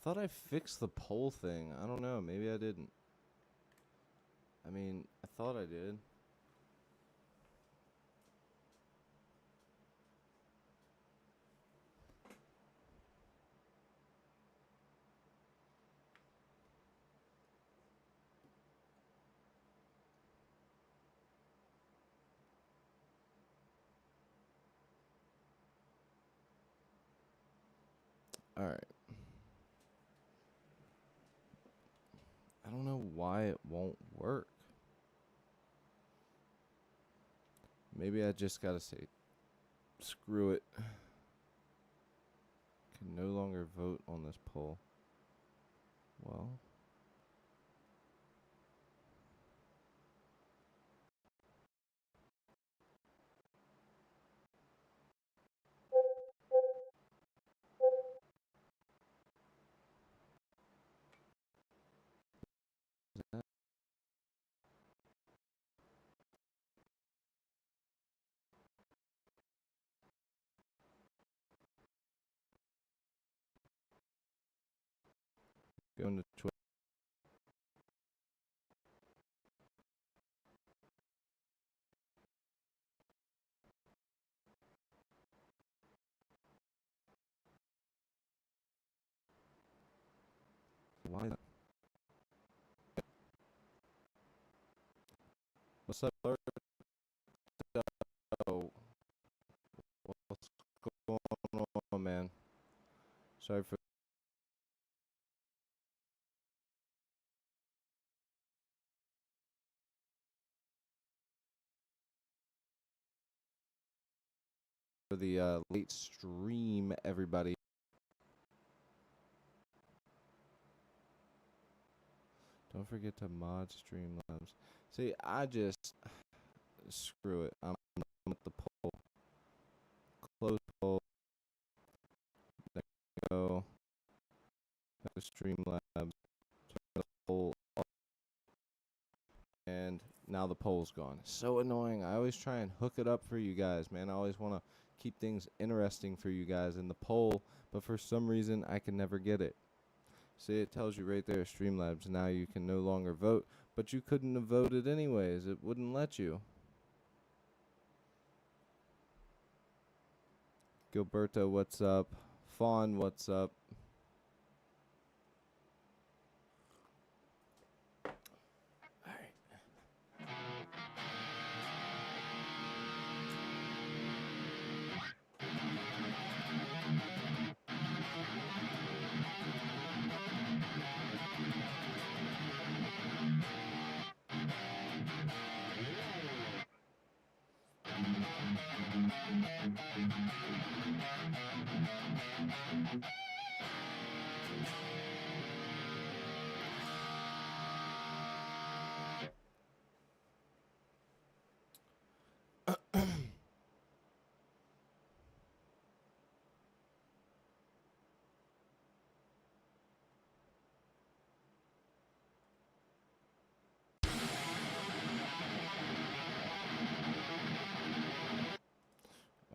thought I fixed the pole thing. I don't know. Maybe I didn't. I mean, I thought I did. All right. I don't know why it won't work. Maybe I just gotta say, screw it. Can no longer vote on this poll. Well. Going to Twitter. Why not? What's up, Larry? Oh, what's going on, man? Sorry for the late stream, everybody. Don't forget to mod Streamlabs. See, I just screw it. I'm at the poll. Close poll. There we go. Streamlabs. Turn the poll off. And now the poll's gone. So annoying. I always try and hook it up for you guys, man. I always want to keep things interesting for you guys in the poll, but for some reason I can never get it. See, it tells you right there, Streamlabs. Now you can no longer vote, but you couldn't have voted anyways. It wouldn't let you. Gilberto, what's up? Fawn, what's up?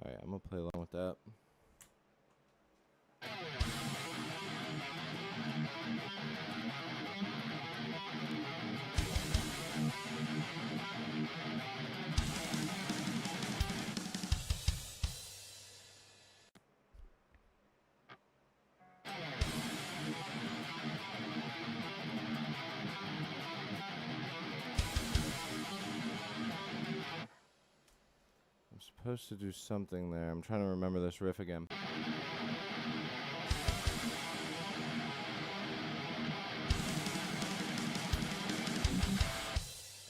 Alright, I'm gonna play along with that. I'm supposed to do something there. I'm trying to remember this riff again.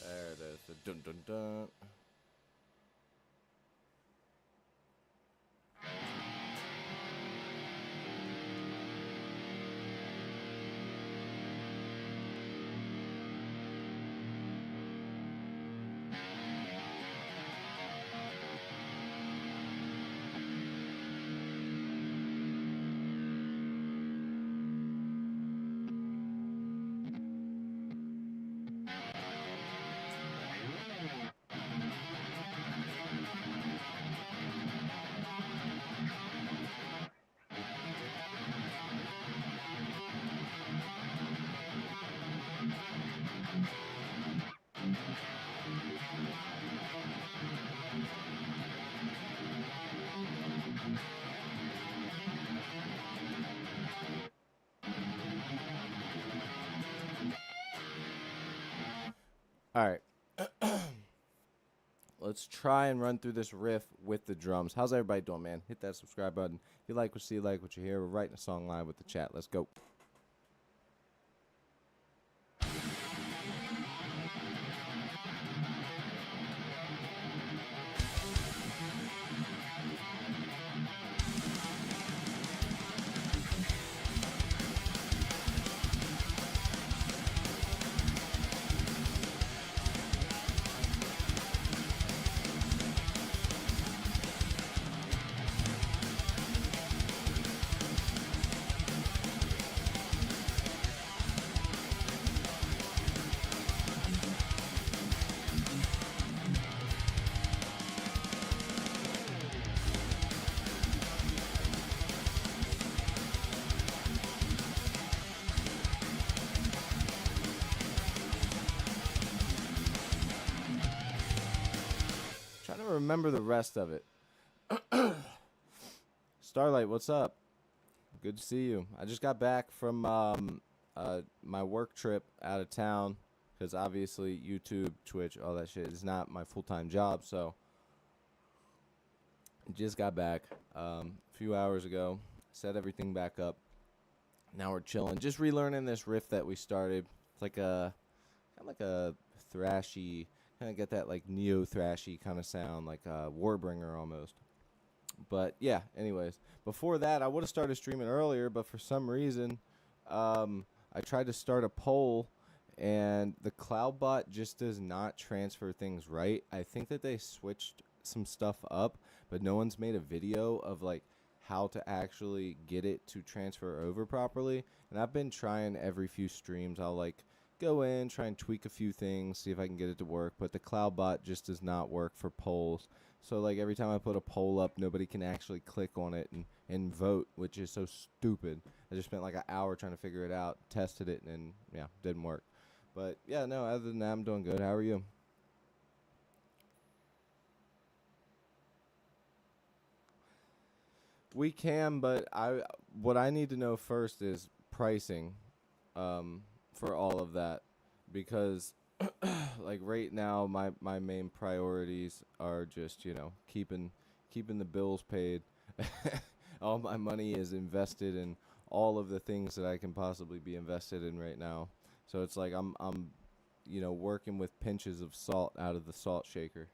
There it is. The dun dun dun. All right. Let's try and run through this riff with the drums. How's everybody doing, man? Hit that subscribe button. If you like what you see, like what you hear, we're writing a song live with the chat. Let's go. Trying to remember the rest of it. Starlight, what's up? Good to see you. I just got back from my work trip out of town because obviously YouTube, Twitch, all that shit is not my full-time job. So just got back a few hours ago, set everything back up. Now we're chilling, just relearning this riff that we started. It's like a kind of like a thrashy, kind of get that like neo thrashy kind of sound, like a Warbringer almost. But yeah, anyways, before that, I would have started streaming earlier, but for some reason, I tried to start a poll, and the CloudBot just does not transfer things right. I think that they switched some stuff up, but no one's made a video of like how to actually get it to transfer over properly. And I've been trying every few streams. I'll like go in, try and tweak a few things, see if I can get it to work, but the CloudBot just does not work for polls. So like every time I put a poll up, nobody can actually click on it and vote, which is so stupid. I just spent like an hour trying to figure it out, tested it, and yeah, didn't work. But yeah, no, other than that, I'm doing good. How are you? We can, but what I need to know first is pricing for all of that, because like right now my main priorities are just, you know, keeping the bills paid. All my money is invested in all of the things that I can possibly be invested in right now. So it's like I'm you know, working with pinches of salt out of the salt shaker.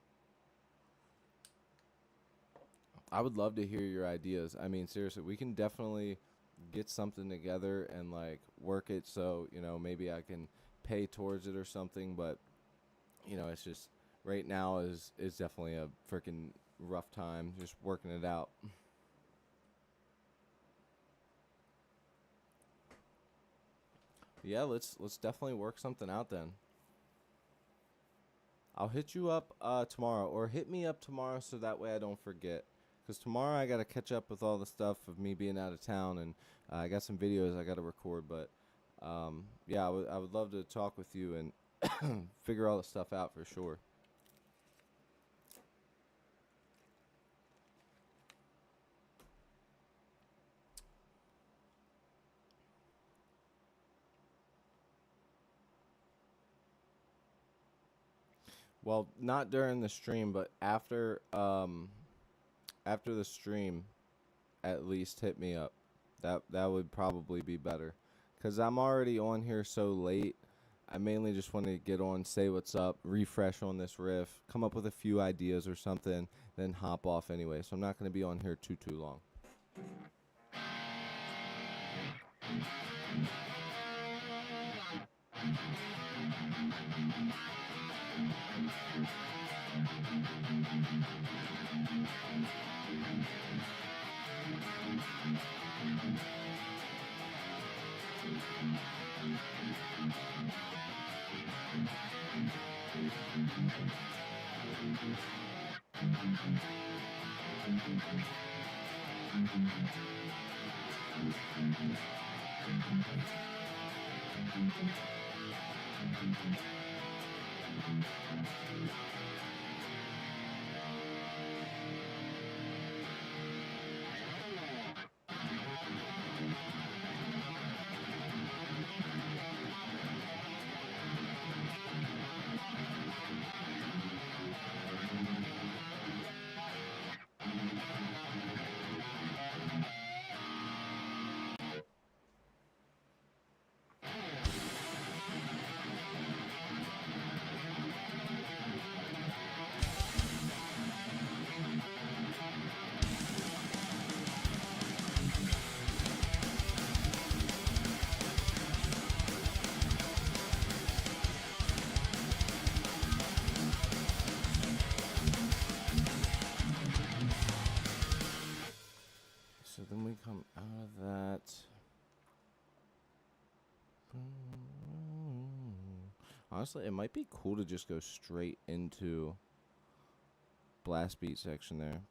I would love to hear your ideas. I mean, seriously, we can definitely get something together and like work it so, you know, maybe I can pay towards it or something, but you know, it's just right now is definitely a freaking rough time just working it out. Yeah, let's definitely work something out then. I'll hit you up tomorrow, or hit me up tomorrow so that way I don't forget. Because tomorrow I got to catch up with all the stuff of me being out of town, and I got some videos I got to record. But yeah, I would love to talk with you and figure all the stuff out for sure. Well, not during the stream, but after the stream, at least hit me up. That would probably be better, cause I'm already on here so late. I mainly just want to get on, say what's up, refresh on this riff, come up with a few ideas or something, then hop off anyway. So I'm not going to be on here too long. so then we come out of that. Honestly, it might be cool to just go straight into blast beat section there.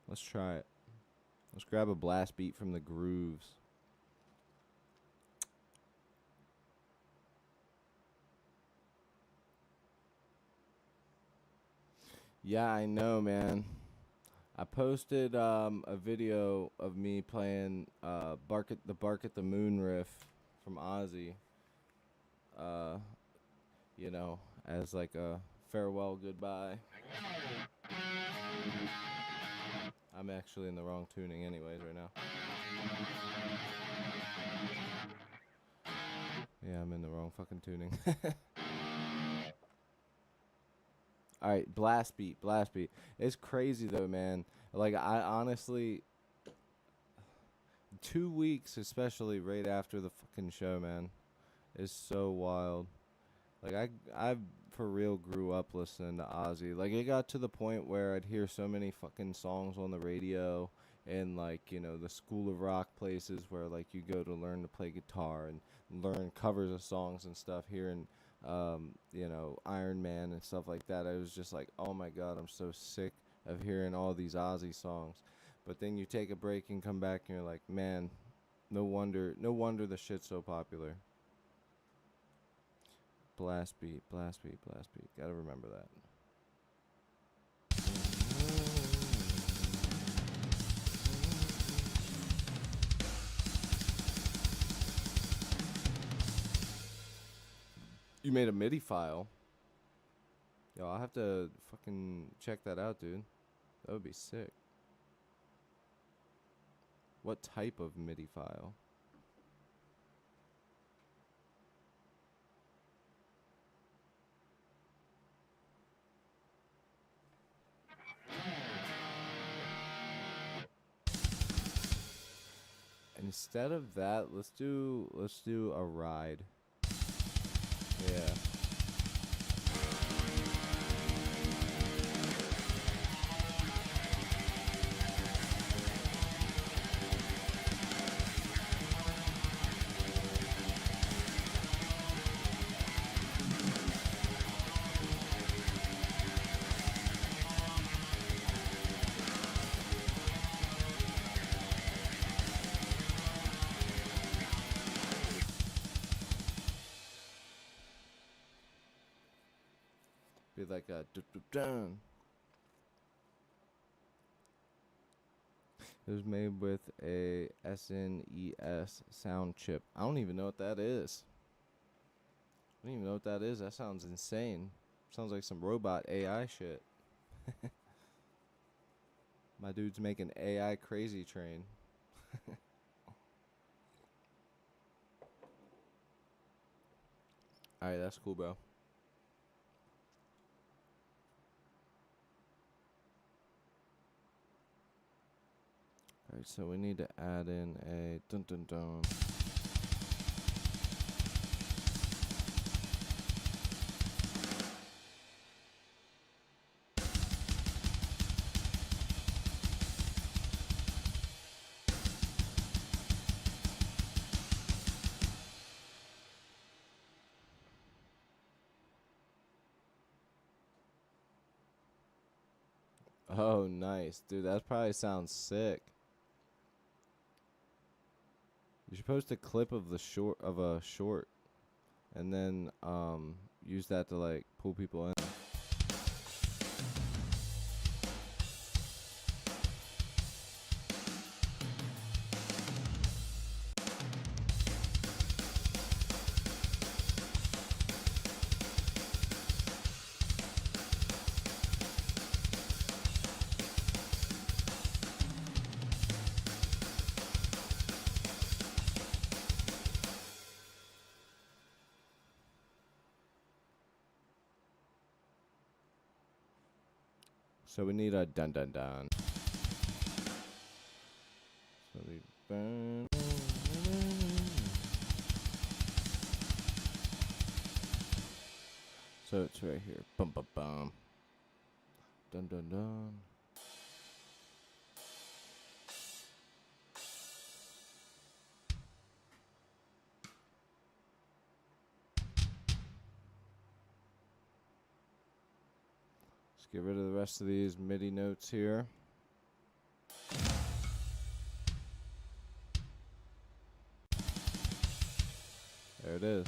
Let's try it. Let's grab a blast beat from the grooves. Yeah, I know, man. I posted a video of me playing Bark at the Moon riff from Ozzy. You know, as like a farewell goodbye. I'm actually in the wrong tuning anyways right now. Yeah, I'm in the wrong fucking tuning. Alright, blast beat. It's crazy though, man. Like, I honestly, 2 weeks, especially right after the fucking show, man, is so wild. Like, I for real grew up listening to Ozzy. Like, it got to the point where I'd hear so many fucking songs on the radio and, like, you know, the School of Rock places where, like, you go to learn to play guitar and learn covers of songs and stuff, hearing, you know, Iron Man and stuff like that. I was just like, oh my God, I'm so sick of hearing all these Ozzy songs. But then you take a break and come back and you're like, man, no wonder the shit's so popular. Blast beat. Gotta remember that. You made a MIDI file. Yo, I'll have to fucking check that out, dude. That would be sick. What type of MIDI file? Instead of that, let's do a ride. Yeah. Be like a dun. It was made with a SNES sound chip. I don't even know what that is. That sounds insane. Sounds like some robot AI shit. My dude's making AI crazy train. Alright, that's cool, bro. Alright, so we need to add in a dun dun dun. Oh, nice. Dude, that probably sounds sick. You should post a clip of a short and then use that to like pull people in. So we need a dun dun dun. So we burn. So it's right here. Bum bum bum. Dun dun dun. Let's get rid of the rest of these MIDI notes here. There it is.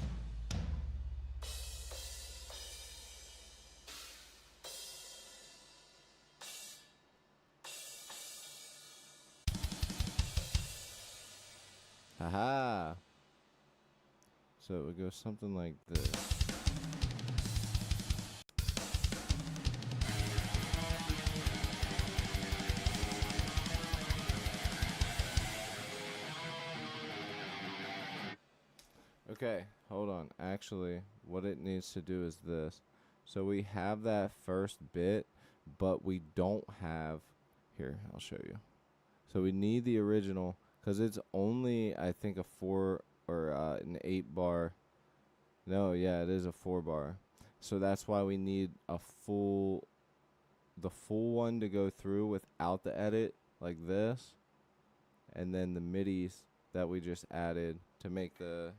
Haha. So it would go something like this. Okay, hold on. Actually, what it needs to do is this. So we have that first bit, but we don't have... Here, I'll show you. So we need the original, because it's only, I think, a 4 or an 8 bar. No, yeah, it is a 4 bar. So that's why we need the full one to go through without the edit, like this. And then the MIDIs that we just added to make the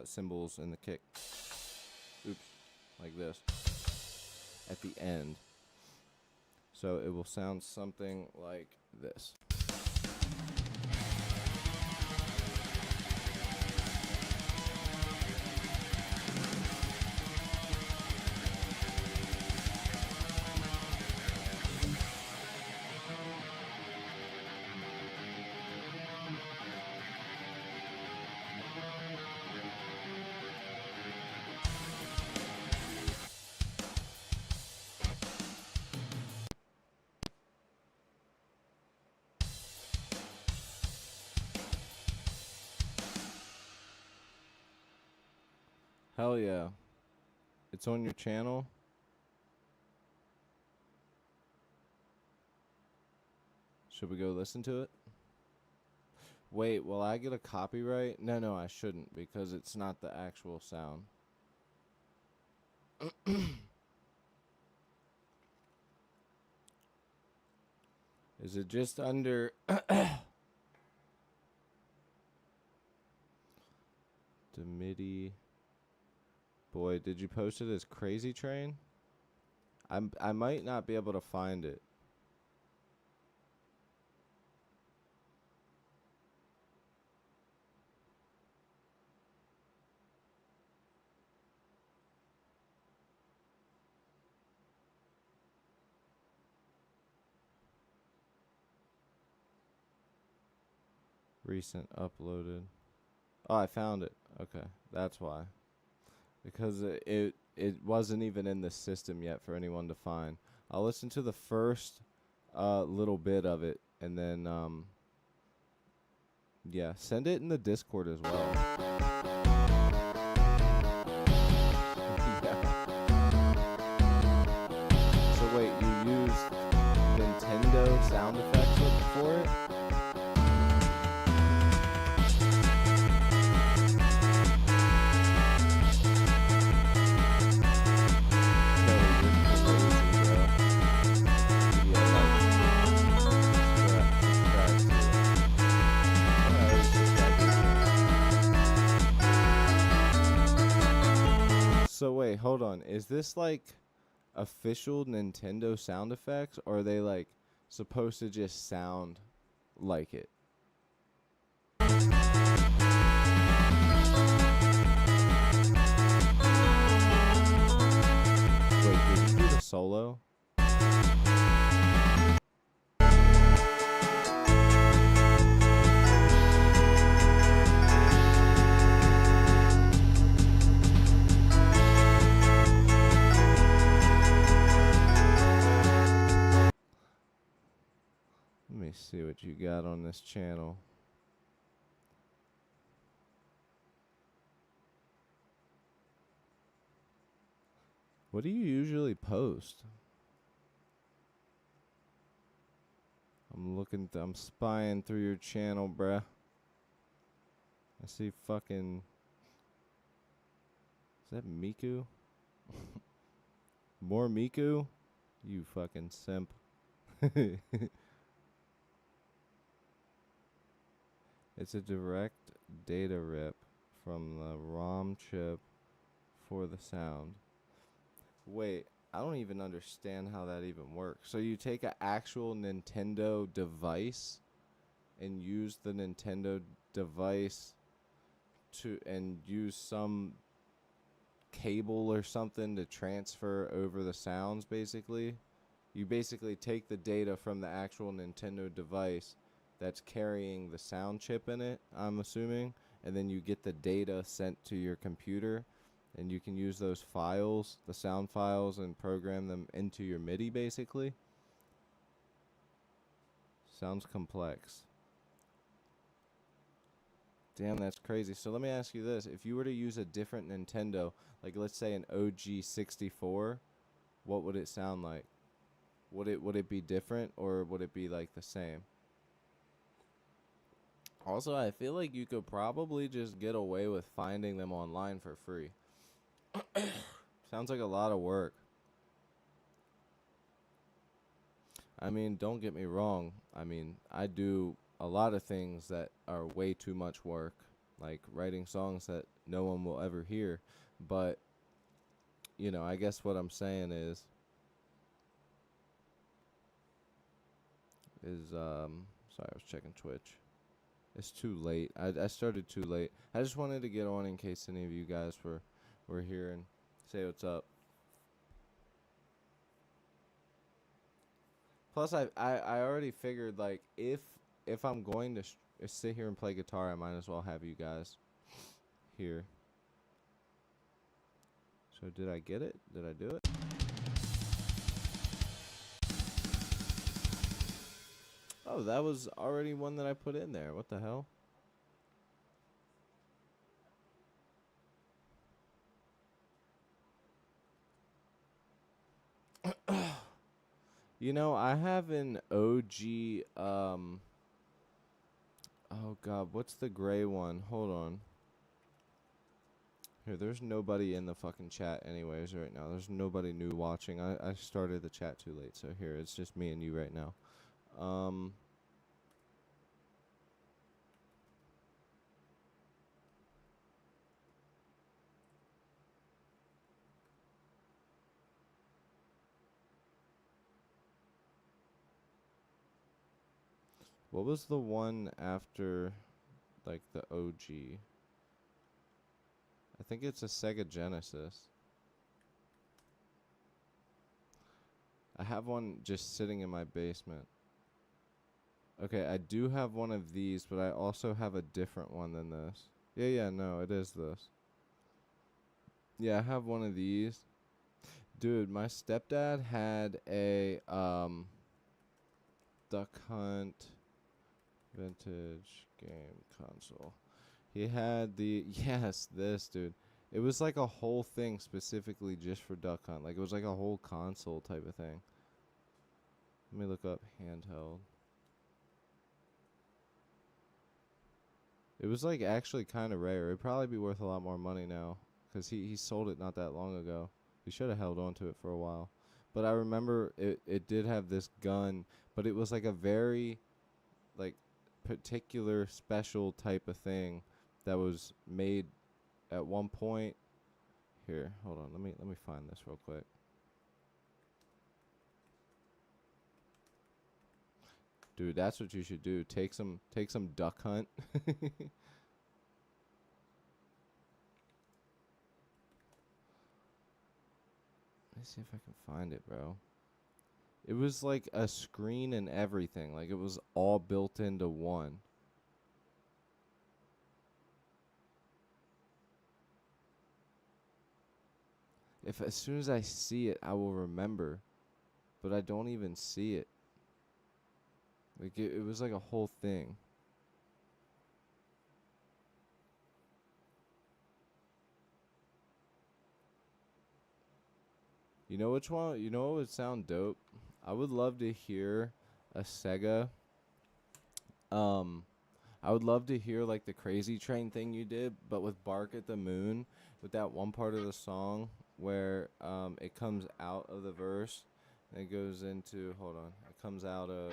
cymbals and the kick. Oops, like this. At the end. So it will sound something like this. Hell yeah. It's on your channel. Should we go listen to it? Wait, will I get a copyright? No, I shouldn't, because it's not the actual sound. Is it just under... the MIDI... Boy, did you post it as Crazy Train? I might not be able to find it. Recent uploaded. Oh, I found it. Okay, that's why. Because it wasn't even in the system yet for anyone to find. I'll listen to the first little bit of it, and then yeah, send it in the Discord as well. So wait, you used Nintendo sound effects for it? So wait, hold on. Is this like official Nintendo sound effects, or are they like supposed to just sound like it? Wait, did you do the solo? Let me see what you got on this channel. What do you usually post? I'm spying through your channel, bruh. I see fucking... Is that Miku? More Miku? You fucking simp. It's a direct data rip from the ROM chip for the sound. Wait, I don't even understand how that even works. So you take an actual Nintendo device and use the Nintendo device to and use some cable or something to transfer over the sounds, basically. You basically take the data from the actual Nintendo device that's carrying the sound chip in it, I'm assuming, and then you get the data sent to your computer, and you can use those files, the sound files, and program them into your MIDI, basically. Sounds complex. Damn, that's crazy. So let me ask you this. If you were to use a different Nintendo, like let's say an OG 64, what would it sound like? Would it be different, or would it be like the same? Also, I feel like you could probably just get away with finding them online for free. Sounds like a lot of work. I mean, don't get me wrong. I mean, I do a lot of things that are way too much work, like writing songs that no one will ever hear. But, I guess what I'm saying sorry, I was checking Twitch. It's too late. I started too late. I just wanted to get on in case any of you guys were here and say what's up. Plus, I already figured, like, if I'm going to sit here and play guitar, I might as well have you guys here. So did I get it? Did I do it? Oh, that was already one that I put in there. What the hell? I have an OG, oh god, what's the gray one? Hold on. Here, there's nobody in the fucking chat anyways right now. There's nobody new watching. I started the chat too late, so here, it's just me and you right now. What was the one after, like, the OG? I think it's a Sega Genesis. I have one just sitting in my basement. Okay, I do have one of these, but I also have a different one than this. Yeah, no, it is this. Yeah, I have one of these. Dude, my stepdad had a Duck Hunt vintage game console. He had the this dude. It was like a whole thing specifically just for Duck Hunt. Like it was like a whole console type of thing. Let me look up handheld. It was like actually kind of rare. It'd probably be worth a lot more money now because he sold it not that long ago. He should have held on to it for a while. But I remember it did have this gun, but it was like a very like particular special type of thing that was made at one point. Here, hold on. Let me find this real quick. Dude, that's what you should do. Take some Duck Hunt. Let me see if I can find it, bro. It was like a screen and everything. Like it was all built into one. If as soon as I see it, I will remember. But I don't even see it. Like it was like a whole thing. You know which one? You know what would sound dope? I would love to hear a Sega. I would love to hear like the Crazy Train thing you did, but with Bark at the Moon, with that one part of the song where it comes out of the verse And it goes into, hold on, it comes out of...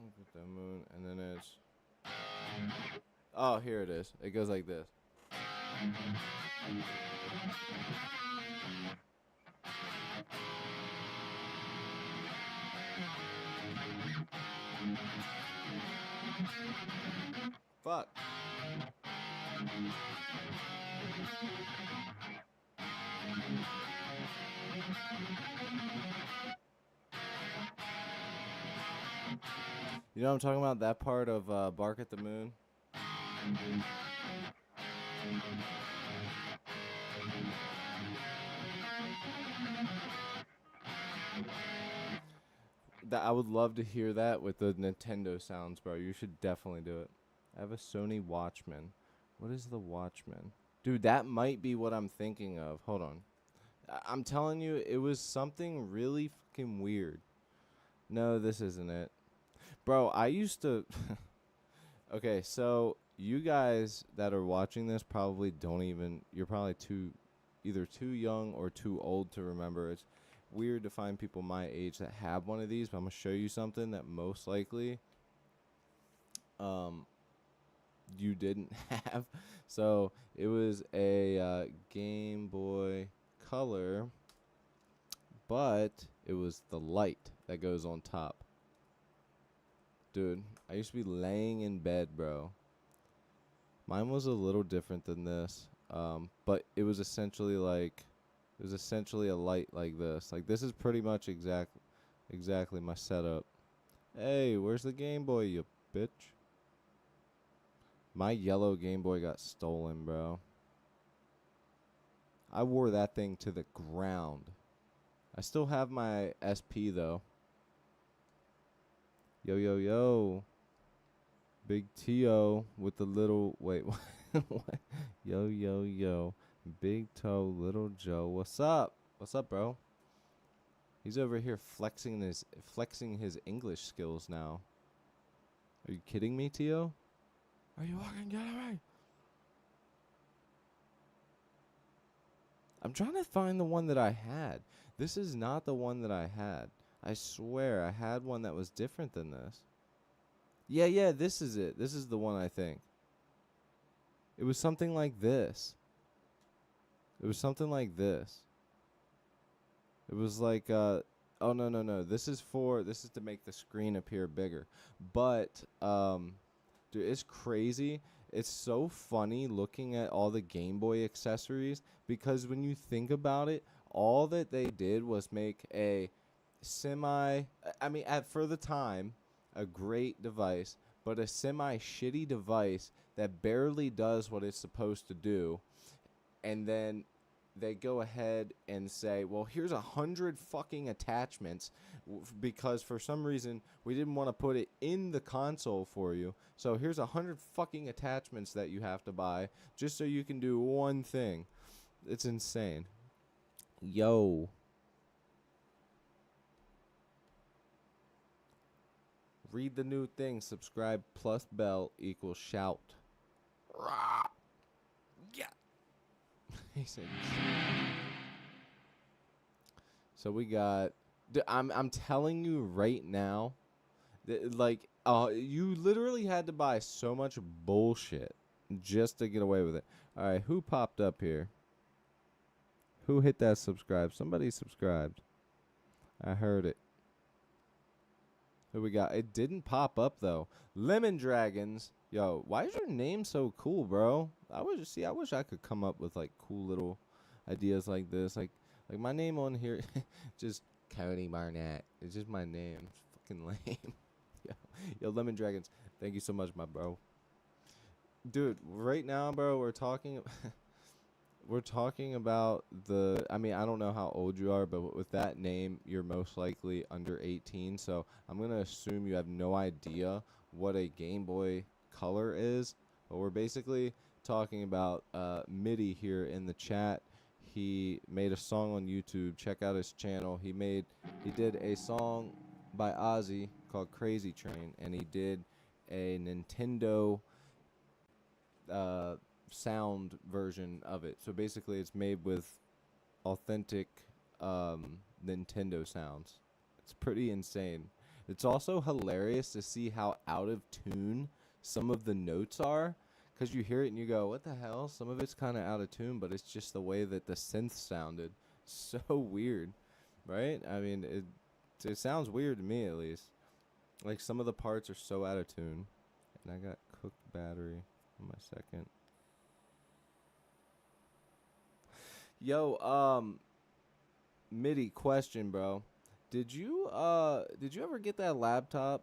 Look at the moon, and then it's... Oh, here it is. It goes like this. Fuck. You know what I'm talking about? That part of Bark at the Moon? That I would love to hear that with the Nintendo sounds, bro. You should definitely do it. I have a Sony Watchman. What is the Watchman? Dude, that might be what I'm thinking of. Hold on. I'm telling you, it was something really fucking weird. No, this isn't it. Bro, I used to... Okay, so you guys that are watching this probably don't even... You're probably either too young or too old to remember. It's weird to find people my age that have one of these, but I'm going to show you something that most likely you didn't have. So it was a Game Boy Color, but it was the light that goes on top. Dude, I used to be laying in bed, bro. Mine was a little different than this, but it was essentially like... It was essentially a light like this. Like, this is pretty much exactly my setup. Hey, where's the Game Boy, you bitch? My yellow Game Boy got stolen, bro. I wore that thing to the ground. I still have my SP, though. Yo, yo, yo. Big T.O. with the little... Wait, what? Yo, yo, yo. Big Toe, Little Joe. What's up? What's up, bro? He's over here flexing his English skills now. Are you kidding me, Tio? Are you fucking kidding me? I'm trying to find the one that I had. This is not the one that I had. I swear I had one that was different than this. Yeah, this is it. This is the one I think. It was something like this. It was something like this. It was like, oh, no. This is to make the screen appear bigger. But, dude, it's crazy. It's so funny looking at all the Game Boy accessories, because when you think about it, all that they did was make a for the time, a great device, but a semi-shitty device that barely does what it's supposed to do. And then they go ahead and say, well, here's 100 fucking attachments because for some reason we didn't want to put it in the console for you. So here's 100 fucking attachments that you have to buy just so you can do one thing. It's insane. Yo. Read the new thing. Subscribe plus bell equals shout. Rah. Yeah. He said. So we got. I'm telling you right now, you literally had to buy so much bullshit just to get away with it. All right, who popped up here? Who hit that subscribe? Somebody subscribed. I heard it. Who we got? It didn't pop up though. Lemon Dragons. Yo, why is your name so cool, bro? I wish I could come up with like cool little ideas like this. Like my name on here, just Cody Barnett. It's just my name. It's fucking lame. Yo, Lemon Dragons. Thank you so much, my bro. Dude, right now, bro, we're talking about the... I mean, I don't know how old you are, but with that name, you're most likely under 18. So I'm going to assume you have no idea what a Game Boy Color is. But we're basically talking about MIDI here in the chat. he made a song on YouTube. Check out his channel. He did a song by Ozzy called Crazy Train, and he did a Nintendo uh, sound version of it. So basically, it's made with authentic Nintendo sounds. It's pretty insane. It's also hilarious to see how out of tune some of the notes are, because you hear it and you go, what the hell? Some of it's kind of out of tune, but it's just the way that the synth sounded. So weird, right? I mean, it sounds weird to me, at least. Like, some of the parts are so out of tune. And I got cooked battery on my second. Yo, MIDI question, bro. Did you ever get that laptop?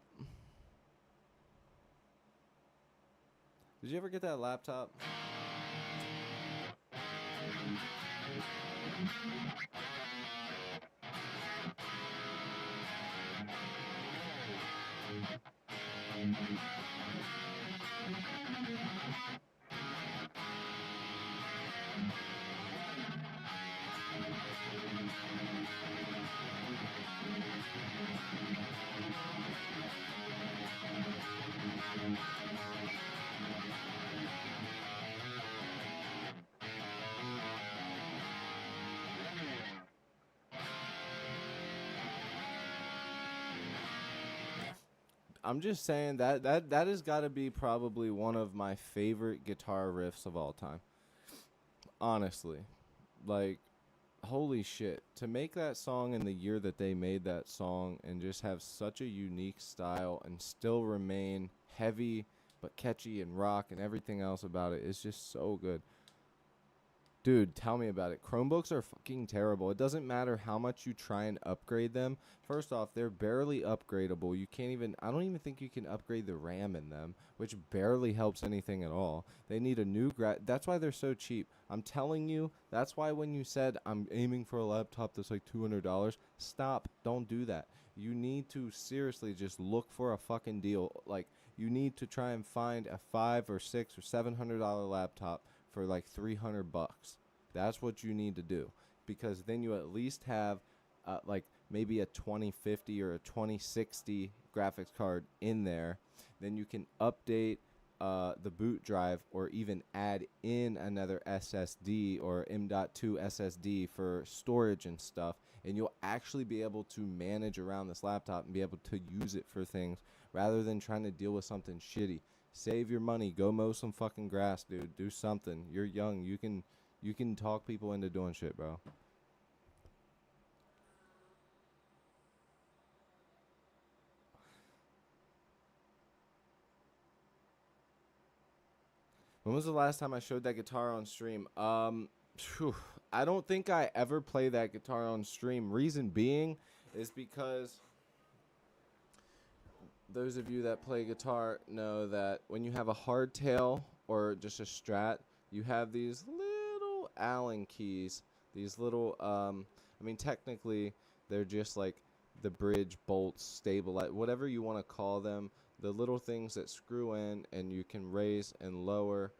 Did you ever get that laptop? I'm just saying that has got to be probably one of my favorite guitar riffs of all time. Honestly, like, holy shit, to make that song in the year that they made that song and just have such a unique style and still remain heavy but catchy and rock and everything else about it is just so good. Dude, tell me about it. Chromebooks are fucking terrible. It doesn't matter how much you try and upgrade them. First off, they're barely upgradable. You can't even, I don't even think you can upgrade the RAM in them, which barely helps anything at all. They need a new that's why they're so cheap. I'm telling you, that's why when you said I'm aiming for a laptop that's like $200, stop. Don't do that. You need to seriously just look for a fucking deal. Like, you need to try and find a $500 or $600 or $700 laptop for like $300. That's what you need to do, because then you at least have like maybe a 2050 or a 2060 graphics card in there. Then you can update the boot drive or even add in another SSD or M.2 SSD for storage and stuff, and you'll actually be able to manage around this laptop and be able to use it for things rather than trying to deal with something shitty. Save your money. Go mow some fucking grass, dude. Do something. You're young. You can talk people into doing shit, bro. When was the last time I showed that guitar on stream? I don't think I ever play that guitar on stream. Reason being is because those of you that play guitar know that when you have a hardtail or just a Strat, you have these little Allen keys. These little, I mean, technically, they're just like the bridge bolts, stabilize, whatever you want to call them. The little things that screw in, and you can raise and lower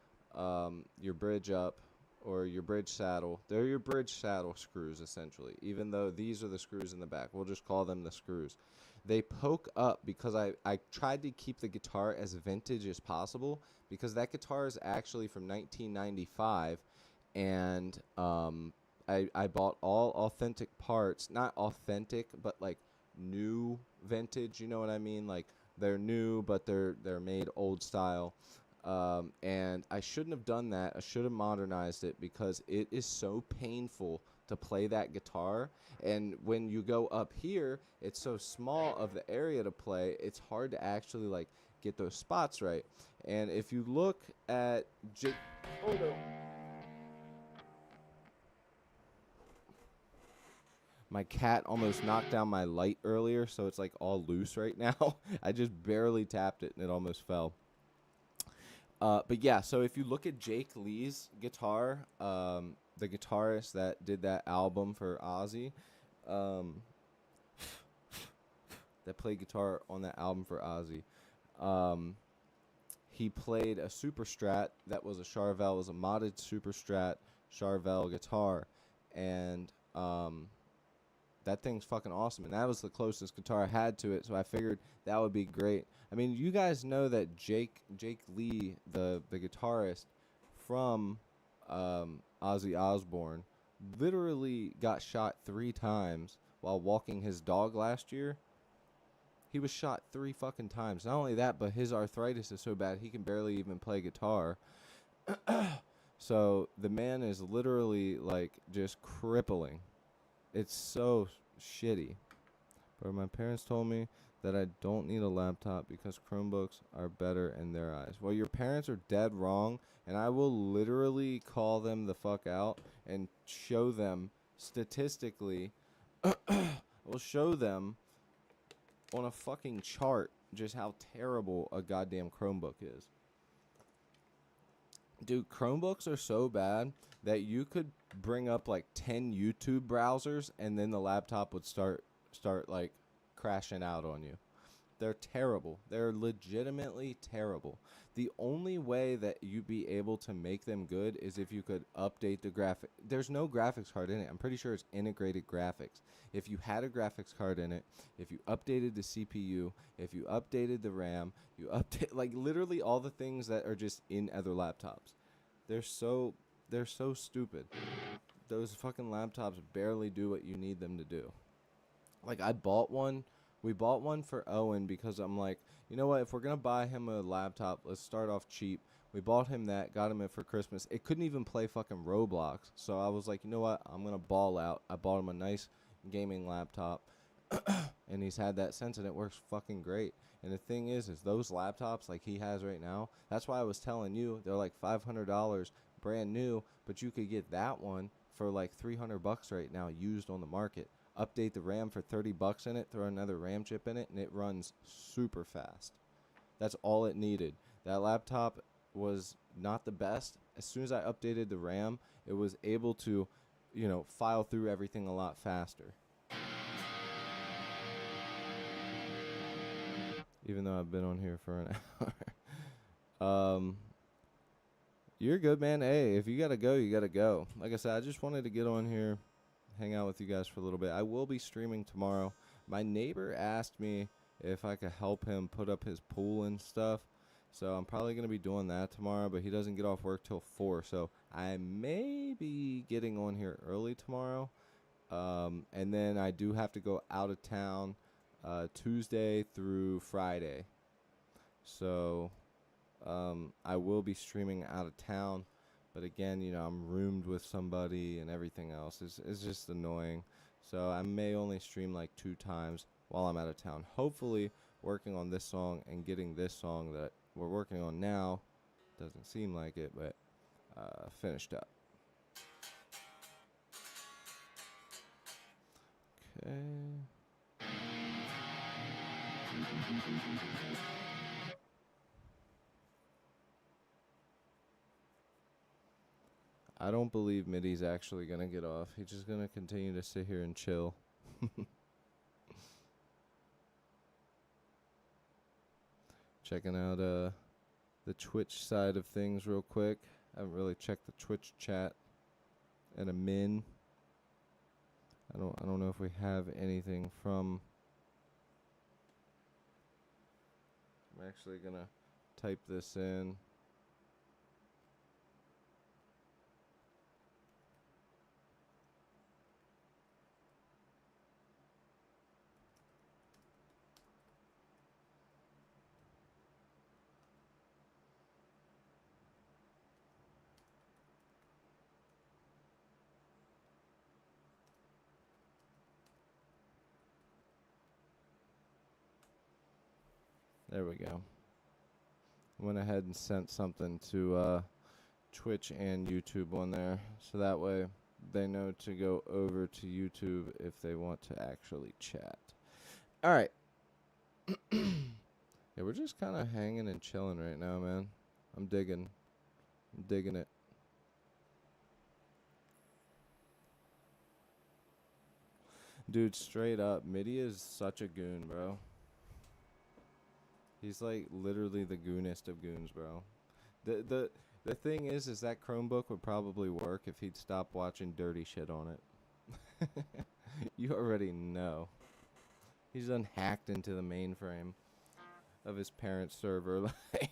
your bridge up or your bridge saddle. They're your bridge saddle screws, essentially, even though these are the screws in the back. We'll just call them the screws. They poke up because I tried to keep the guitar as vintage as possible, because that guitar is actually from 1995, and I bought all authentic parts. Not authentic, but like new vintage, you know what I mean? Like, they're new, but they're made old style. And I shouldn't have done that. I should have modernized it, because it is so painful to play that guitar. And when you go up here, it's so small of the area to play, it's hard to actually like get those spots right. And if you look at oh no. My cat almost knocked down my light earlier, so it's like all loose right now. I just barely tapped it and it almost fell. But yeah, so if you look at Jake Lee's guitar, the guitarist that did that album for Ozzy, that played guitar on that album for Ozzy, he played a Super Strat that was a Charvel, was a modded Super Strat Charvel guitar, and that thing's fucking awesome. And that was the closest guitar I had to it, so I figured that would be great. I mean, you guys know that Jake Lee, the guitarist from Ozzy Osbourne, literally got shot 3 times while walking his dog last year. He was shot 3 fucking times. Not only that, but his arthritis is so bad he can barely even play guitar. So the man is literally like just crippling. It's so shitty. But my parents told me that I don't need a laptop because Chromebooks are better in their eyes. Well, your parents are dead wrong, and I will literally call them the fuck out and show them statistically. I will show them on a fucking chart just how terrible a goddamn Chromebook is. Dude, Chromebooks are so bad that you could bring up like 10 YouTube browsers and then the laptop would start like crashing out on you. They're terrible. They're legitimately terrible. The only way that you'd be able to make them good is if you could update the graphic. There's no graphics card in it. I'm pretty sure it's integrated graphics. If you had a graphics card in it, if you updated the CPU, if you updated the RAM, you update like literally all the things that are just in other laptops. They're so stupid. Those fucking laptops barely do what you need them to do. Like I bought one. We bought one for Owen because I'm like, you know what? If we're going to buy him a laptop, let's start off cheap. We bought him that, got him it for Christmas. It couldn't even play fucking Roblox. So I was like, you know what? I'm going to ball out. I bought him a nice gaming laptop. And he's had that since, and it works fucking great. And the thing is those laptops like he has right now, that's why I was telling you, they're like $500 brand new, but you could get that one for like $300 right now used on the market. Update the RAM for $30 in it, throw another RAM chip in it, and it runs super fast. That's all it needed. That laptop was not the best. As soon as I updated the RAM, it was able to, file through everything a lot faster. Even though I've been on here for an hour. You're good, man. Hey, if you gotta go, you gotta go. Like I said, I just wanted to get on here, hang out with you guys for a little bit. I will be streaming tomorrow. My neighbor asked me if I could help him put up his pool and stuff. So I'm probably going to be doing that tomorrow, but he doesn't get off work till 4. So I may be getting on here early tomorrow. And then I do have to go out of town Tuesday through Friday. So I will be streaming out of town. But again, I'm roomed with somebody and everything else. It's just annoying. So I may only stream like 2 times while I'm out of town. Hopefully working on this song and getting this song that we're working on now. Doesn't seem like it, but finished up. Okay. I don't believe Middy's actually going to get off. He's just going to continue to sit here and chill. Checking out the Twitch side of things real quick. I haven't really checked the Twitch chat in a min. I don't know if we have anything from. I'm actually going to type this in. There we go. Went ahead and sent something to Twitch and YouTube on there, so that way they know to go over to YouTube if they want to actually chat. All right. Yeah, we're just kind of hanging and chilling right now, man. I'm digging it. Dude, straight up, Middy is such a goon, bro. He's like literally the goonest of goons, bro. The The thing is that Chromebook would probably work if he'd stop watching dirty shit on it. You already know. He's done hacked into the mainframe of his parents' server. Like,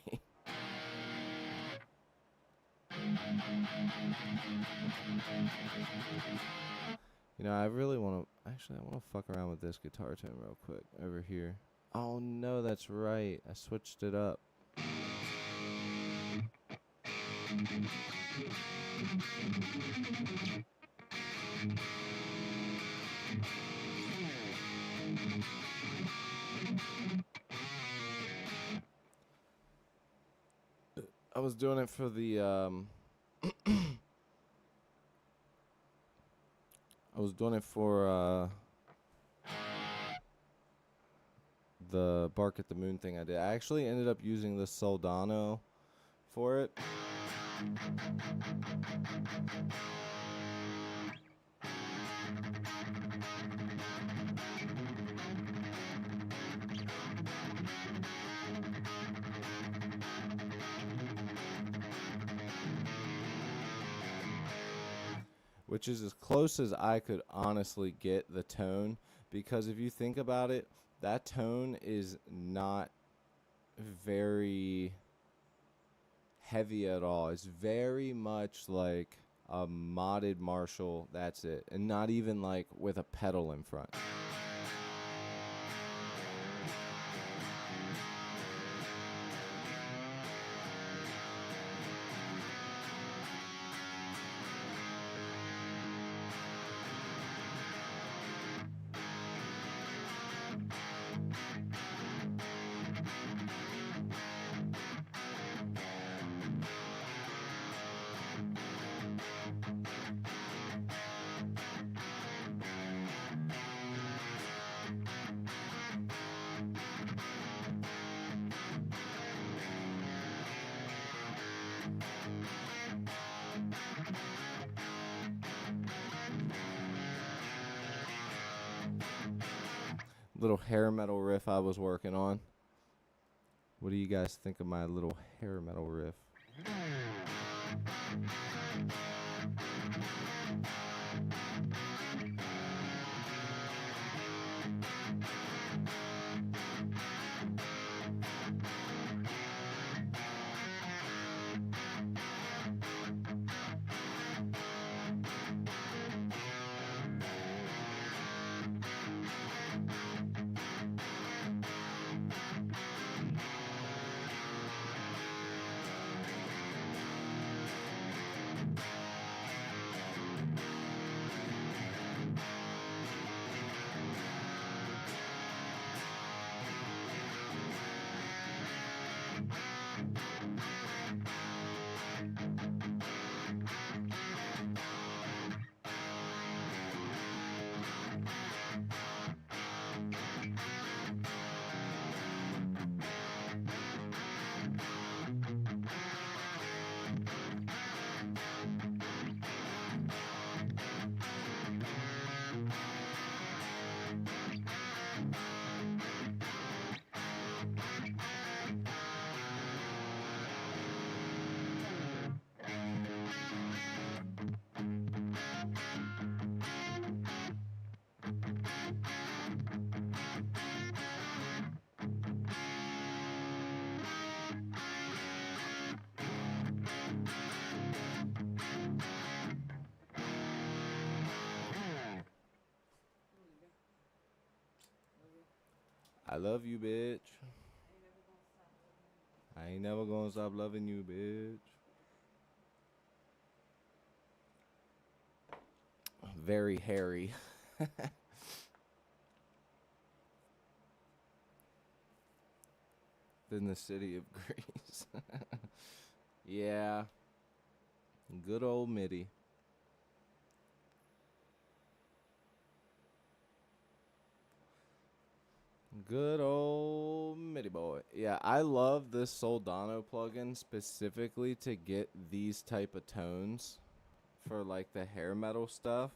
you know, I really want to. Actually, I want to fuck around with this guitar tone real quick over here. Oh no, that's right. I switched it up. I was doing it for the I was doing it for the Bark at the Moon thing I did. I actually ended up using the Soldano for it. Which is as close as I could honestly get the tone, because if you think about it, that tone is not very heavy at all. It's very much like a modded Marshall, that's it, and not even like with a pedal in front. Little hair metal riff I was working on. What do you guys think of my little hair metal riff? I love you, bitch. I ain't never gonna stop loving you, bitch. Very hairy. Than the city of Greece. Yeah. Good old Mitty. Good old Mitty boy. Yeah, I love this Soldano plugin specifically to get these type of tones for like the hair metal stuff.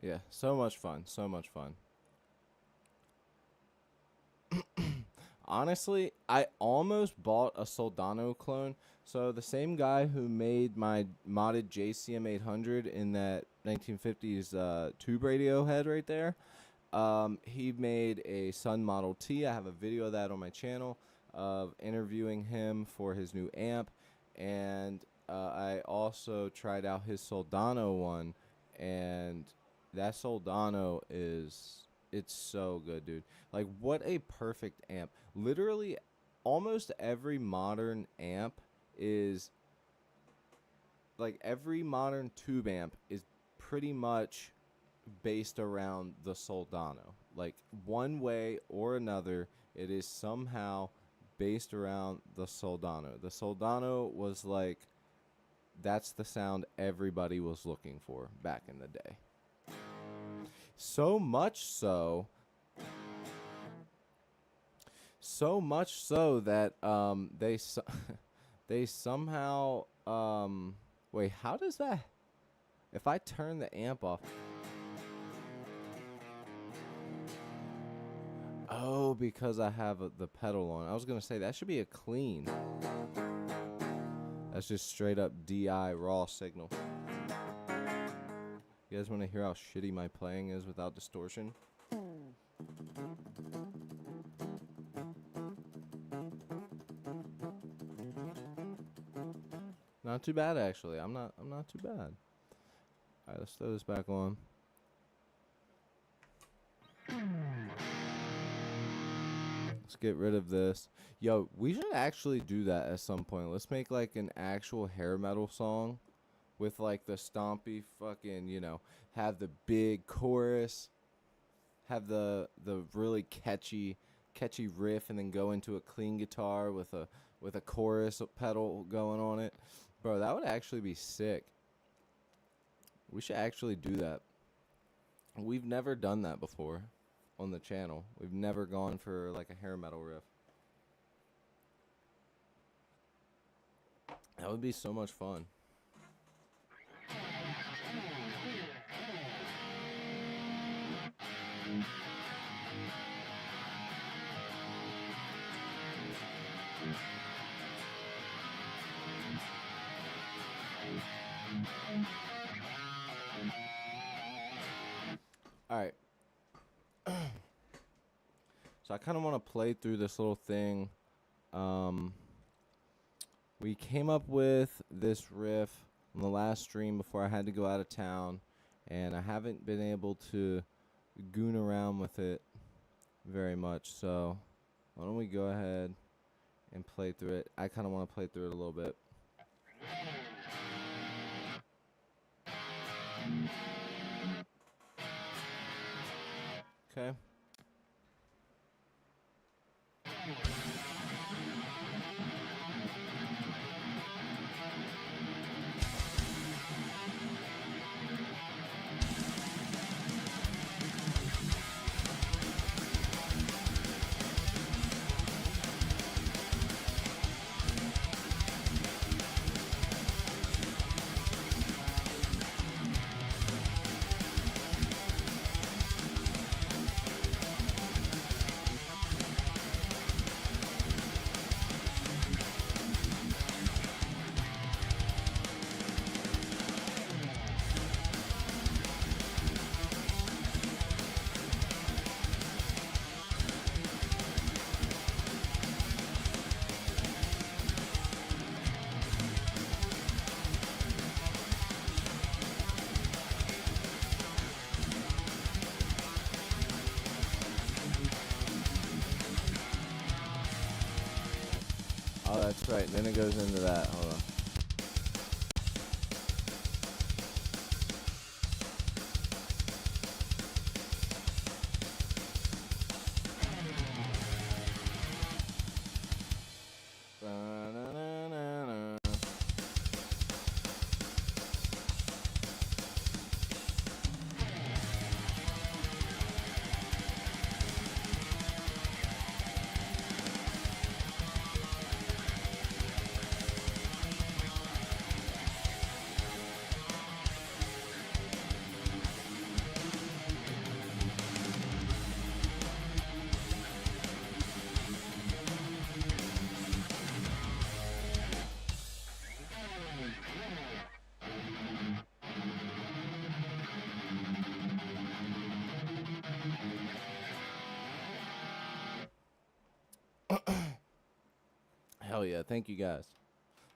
Yeah, so much fun, so much fun. Honestly, I almost bought a Soldano clone. So the same guy who made my modded JCM 800 in that 1950s tube radio head right there, he made a Sun Model T. I have a video of that on my channel of interviewing him for his new amp, and I also tried out his Soldano one, and that Soldano it's so good, dude. Like, what a perfect amp. Literally, almost every modern amp is, like, every modern tube amp is pretty much based around the Soldano. Like, one way or another, it is somehow based around the Soldano. The Soldano was like, that's the sound everybody was looking for back in the day. So much so that they somehow wait, how does that, if I turn the amp off? Oh, because I have the pedal on. I was gonna say that should be a clean. That's just straight up DI raw signal. You guys want to hear how shitty my playing is without distortion? Not too bad, actually. I'm not too bad. All right, let's throw this back on. Let's get rid of this. Yo, we should actually do that at some point. Let's make like an actual hair metal song with like the stompy fucking, you know, have the big chorus, have the really catchy riff, and then go into a clean guitar with a chorus pedal going on it. Bro, that would actually be sick. We should actually do that. We've never done that before on the channel. We've never gone for like a hair metal riff. That would be so much fun. All right. So I kind of want to play through this little thing. We came up with this riff on the last stream before I had to go out of town, and I haven't been able to goon around with it very much. So why don't we go ahead and play through it? I kind of want to play through it a little bit. Okay. Oh, that's right. Then it goes into that. Hold on. Hell yeah. Thank you guys.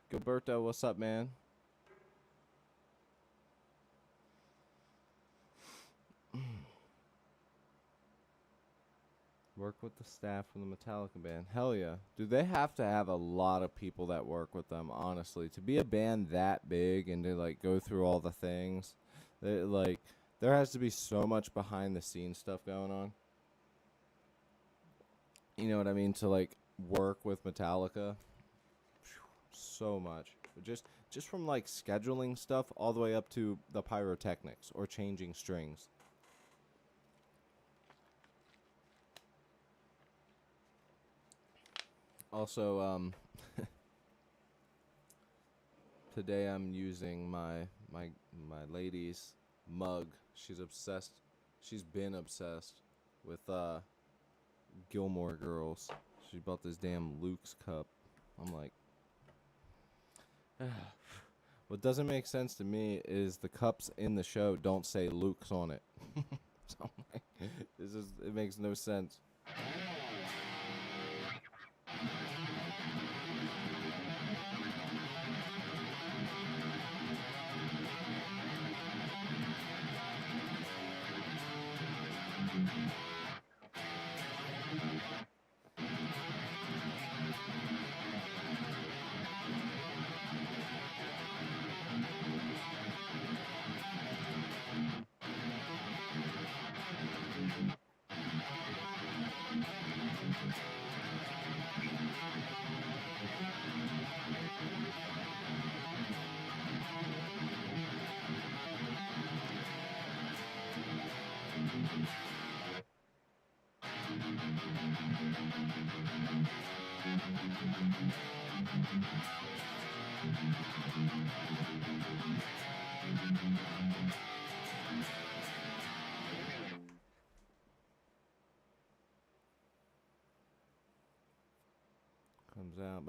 Gilberto, what's up, man? Work with the staff from the Metallica band. Hell yeah. Do they have to have a lot of people that work with them, honestly? To be a band that big and to, like, go through all the things. Like, there has to be so much behind the scenes stuff going on. You know what I mean? To, like, work with Metallica. So much. Just from, like, scheduling stuff all the way up to the pyrotechnics or changing strings. Also, today I'm using my lady's mug. She's obsessed. She's been obsessed with Gilmore Girls. She bought this damn Luke's cup. I'm like, what doesn't make sense to me is the cups in the show don't say Luke's on it. So I'm like, it makes no sense. Comes out.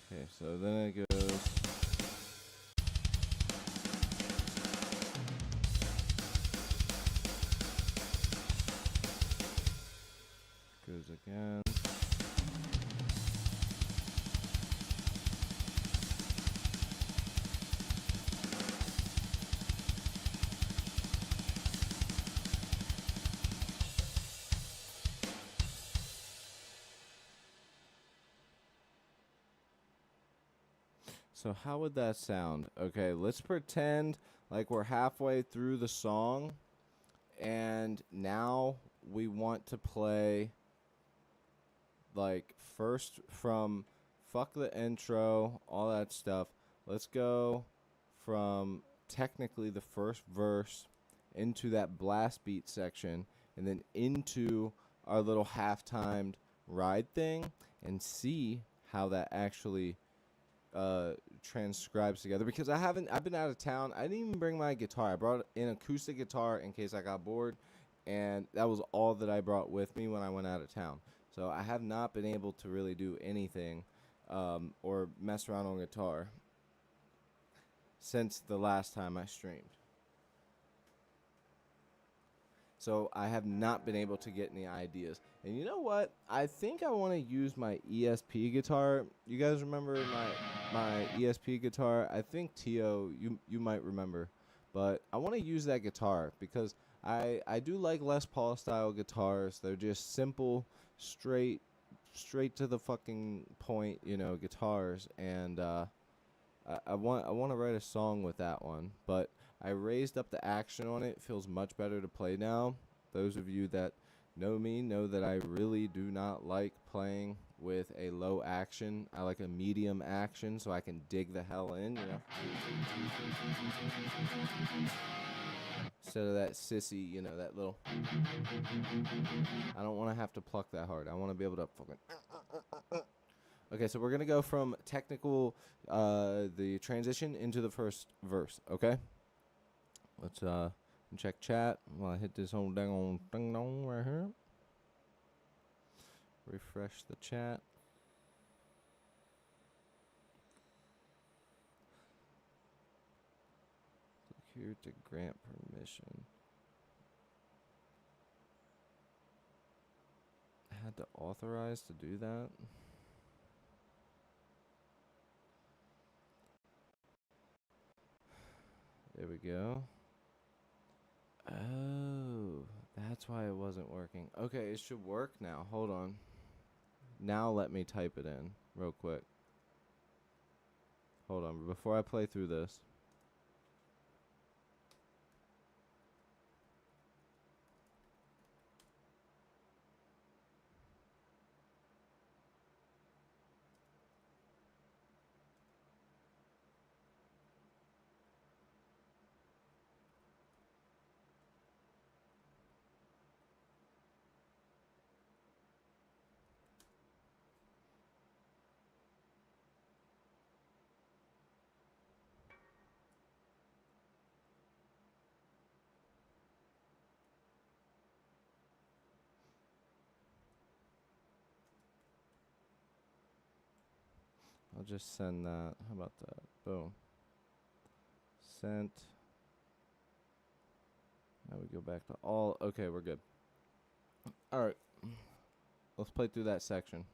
Okay, so then it goes again. So how would that sound? Okay, let's pretend like we're halfway through the song and now we want to play like first from fuck the intro, all that stuff. Let's go from technically the first verse into that blast beat section and then into our little half-timed ride thing and see how that actually transcribes together, because I've been out of town. I didn't even bring my guitar. I brought an acoustic guitar in case I got bored, and that was all that I brought with me when I went out of town. So I have not been able to really do anything or mess around on guitar since the last time I streamed. So I have not been able to get any ideas. And you know what? I think I want to use my ESP guitar. You guys remember my ESP guitar? I think Tio, you might remember. But I want to use that guitar because I do like Les Paul style guitars. They're just simple, straight to the fucking point, guitars. And I want to write a song with that one, but I raised up the action on it. It feels much better to play now. Those of you that know me know that I really do not like playing with a low action. I like a medium action so I can dig the hell in, Instead of that sissy, that little. I don't want to have to pluck that hard. I want to be able to fucking. Okay, so we're gonna go from technical, the transition into the first verse. Okay, let's check chat while I hit this whole dang on ding dong right here. Refresh the chat. Click here to grant permission. I had to authorize to do that. There we go. Oh, that's why it wasn't working. Okay, it should work now. Hold on. Now let me type it in real quick. Hold on. Before I play through this. I'll just send that. How about that? Boom. Sent. Now we go back to all. Okay, we're good. All right. Let's play through that section.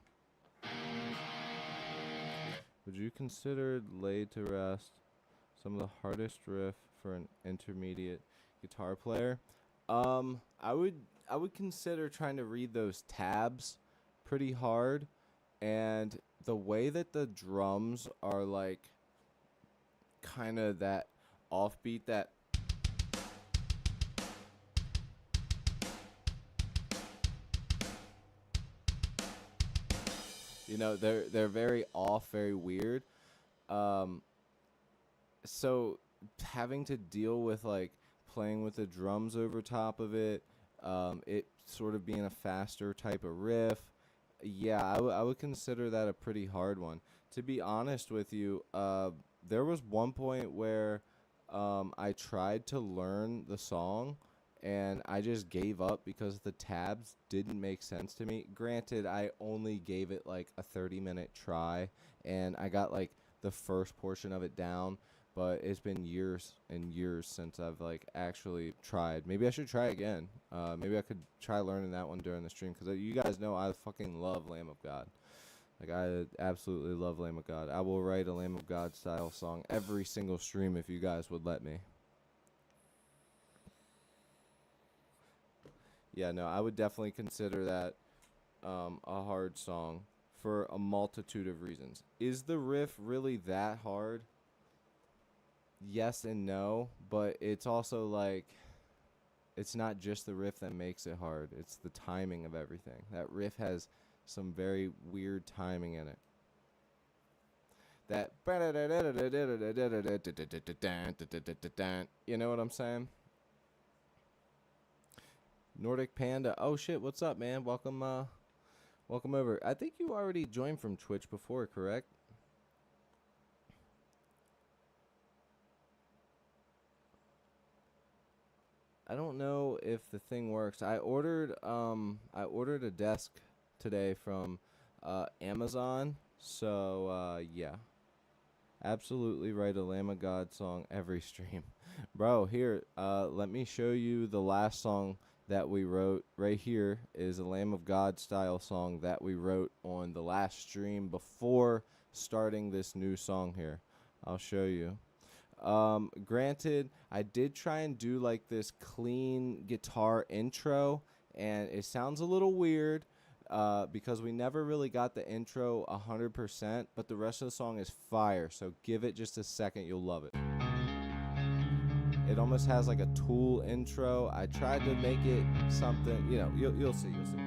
Would you consider Laid to Rest some of the hardest riff for an intermediate guitar player? I would consider trying to read those tabs pretty hard, and the way that the drums are like kind of that offbeat, that they're very off, very weird. Um, so having to deal with like playing with the drums over top of it, it sort of being a faster type of riff. Yeah, I would consider that a pretty hard one. To be honest with you, there was one point where I tried to learn the song and I just gave up because the tabs didn't make sense to me. Granted, I only gave it like a 30-minute try and I got like the first portion of it down, but it's been years and years since I've like actually tried. Maybe I should try again. Maybe I could try learning that one during the stream because you guys know I fucking love Lamb of God. Like I absolutely love Lamb of God. I will write a Lamb of God style song every single stream if you guys would let me. Yeah, no, I would definitely consider that a hard song for a multitude of reasons. Is the riff really that hard? Yes and no, but it's also like it's not just the riff that makes it hard. It's the timing of everything. That riff has some very weird timing in it. That you know what I'm saying? Nordic Panda. Oh shit, what's up, man? Welcome welcome over. I think you already joined from Twitch before, correct? I don't know if the thing works. I ordered a desk today from Amazon. So yeah. Absolutely write a Lamb of God song every stream. Bro, here, let me show you the last song that we wrote. Right here is a Lamb of God style song that we wrote on the last stream before starting this new song here. I'll show you. Granted, I did try and do like this clean guitar intro, and it sounds a little weird because we never really got the intro 100%, but the rest of the song is fire, so give it just a second, you'll love it. It almost has like a Tool intro. I tried to make it something, you know, you'll see, you'll see.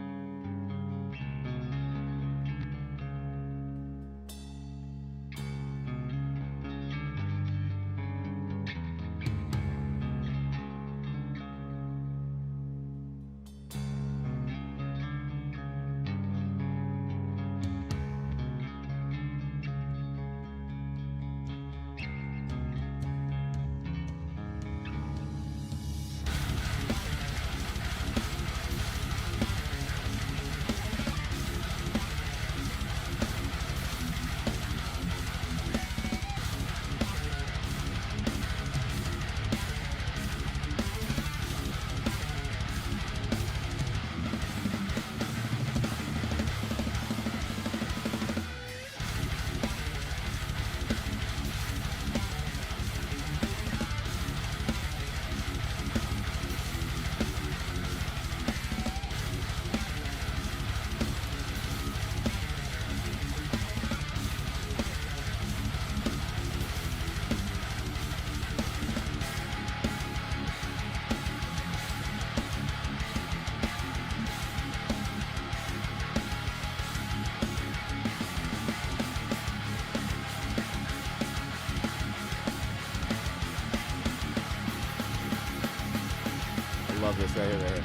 love this right here, right here.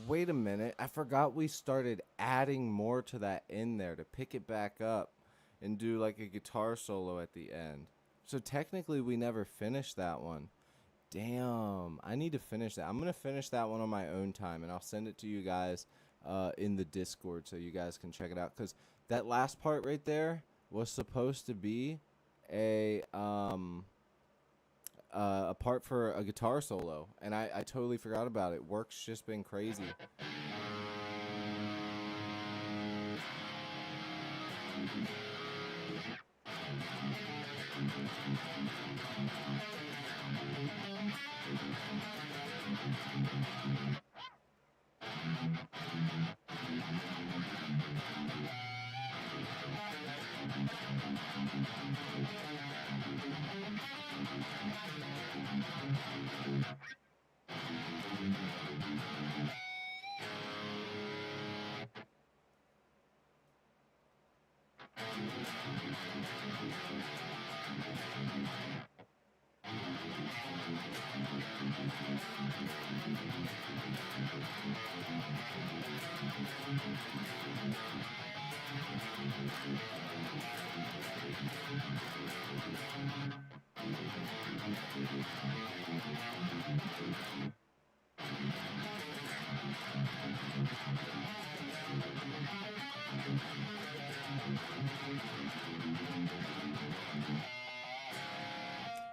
Wait a minute. I forgot we started adding more to that in there to pick it back up and do like a guitar solo at the end. So technically we never finished that one. Damn. I need to finish that. I'm going to finish that one on my own time, and I'll send it to you guys in the Discord so you guys can check it out. Because that last part right there was supposed to be a part for a guitar solo, and I totally forgot about it. Work's just been crazy.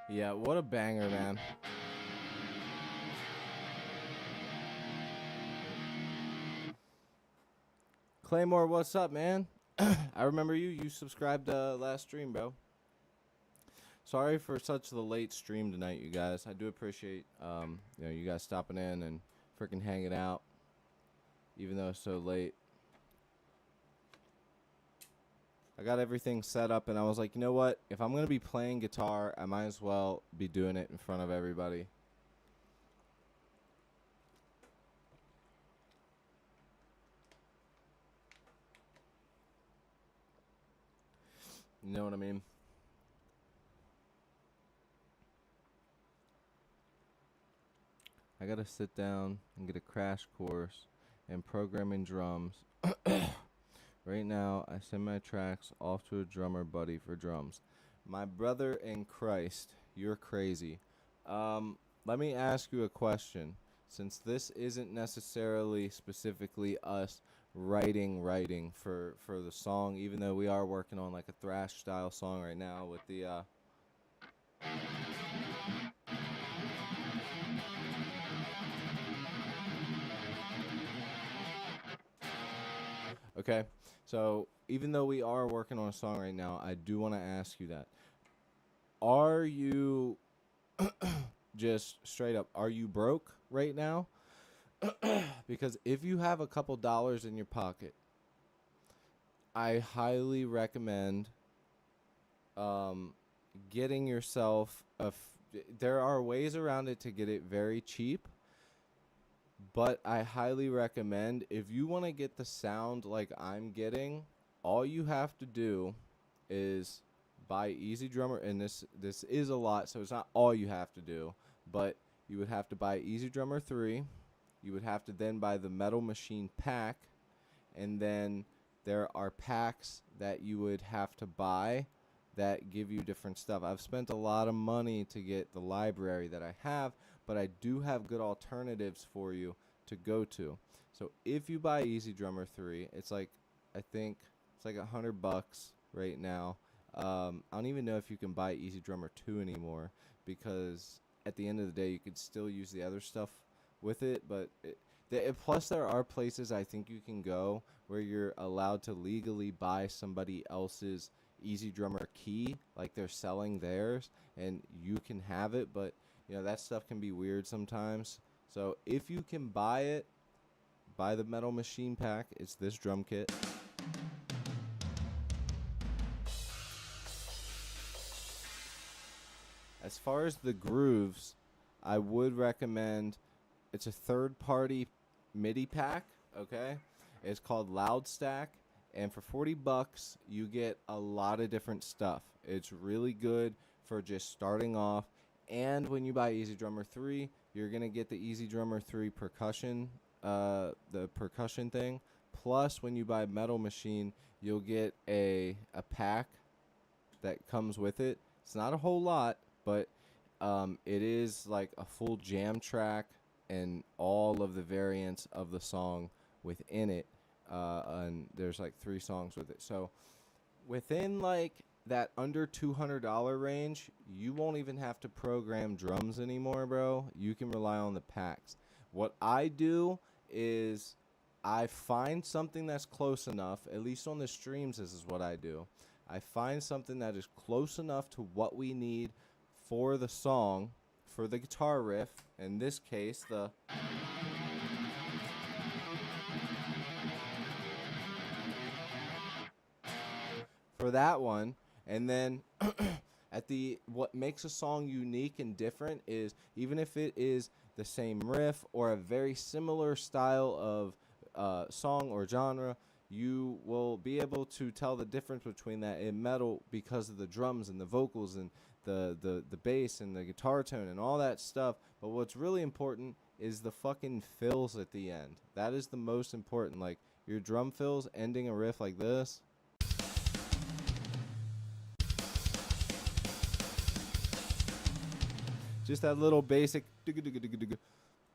Yeah, what a banger, man. Claymore, what's up, man? I remember you. You subscribed last stream, bro. Sorry for such the late stream tonight, you guys. I do appreciate you guys stopping in and freaking hanging out, even though it's so late. I got everything set up, and I was like, you know what? If I'm going to be playing guitar, I might as well be doing it in front of everybody. You know what I mean? I got to sit down and get a crash course in programming drums. Right now, I send my tracks off to a drummer buddy for drums. My brother in Christ, you're crazy. Let me ask you a question. Since this isn't necessarily specifically us writing for the song, even though we are working on like a thrash style song right now with the okay. So even though we are working on a song right now, I do want to ask you that. Are you just straight up, are you broke right now? Because if you have a couple dollars in your pocket, I highly recommend um, getting yourself there are ways around it to get it very cheap, but I highly recommend if you want to get the sound like I'm getting, all you have to do is buy Easy Drummer, and this is a lot, so it's not all you have to do, but you would have to buy Easy Drummer 3. You would have to then buy the Metal Machine pack, and then there are packs that you would have to buy that give you different stuff. I've spent a lot of money to get the library that I have, but I do have good alternatives for you to go to. So if you buy Easy Drummer 3, it's like, I think it's like $100 right now. I don't even know if you can buy Easy Drummer 2 anymore, because at the end of the day you could still use the other stuff with it, but plus there are places I think you can go where you're allowed to legally buy somebody else's Easy Drummer key, like they're selling theirs, and you can have it, but you know that stuff can be weird sometimes. So if you can buy it, buy the Metal Machine pack. It's this drum kit. As far as the grooves, I would recommend, it's a third-party MIDI pack, okay? It's called Loudstack, and for $40 you get a lot of different stuff. It's really good for just starting off, and when you buy Easy Drummer 3, you're going to get the Easy Drummer 3 percussion, the percussion thing. Plus, when you buy Metal Machine, you'll get a pack that comes with it. It's not a whole lot, but it is like a full jam track and all of the variants of the song within it. And there's like 3 songs with it. So within like that under $200 range, you won't even have to program drums anymore, bro. You can rely on the packs. What I do is I find something that's close enough, at least on the streams, this is what I do. I find something that is close enough to what we need for the song, for the guitar riff. In this case, for that one, and then what makes a song unique and different is even if it is the same riff or a very similar style of song or genre, you will be able to tell the difference between that in metal because of the drums and the vocals and the bass and the guitar tone and all that stuff. But what's really important is the fucking fills at the end. That is the most important. Like your drum fills ending a riff like this. Just that little basic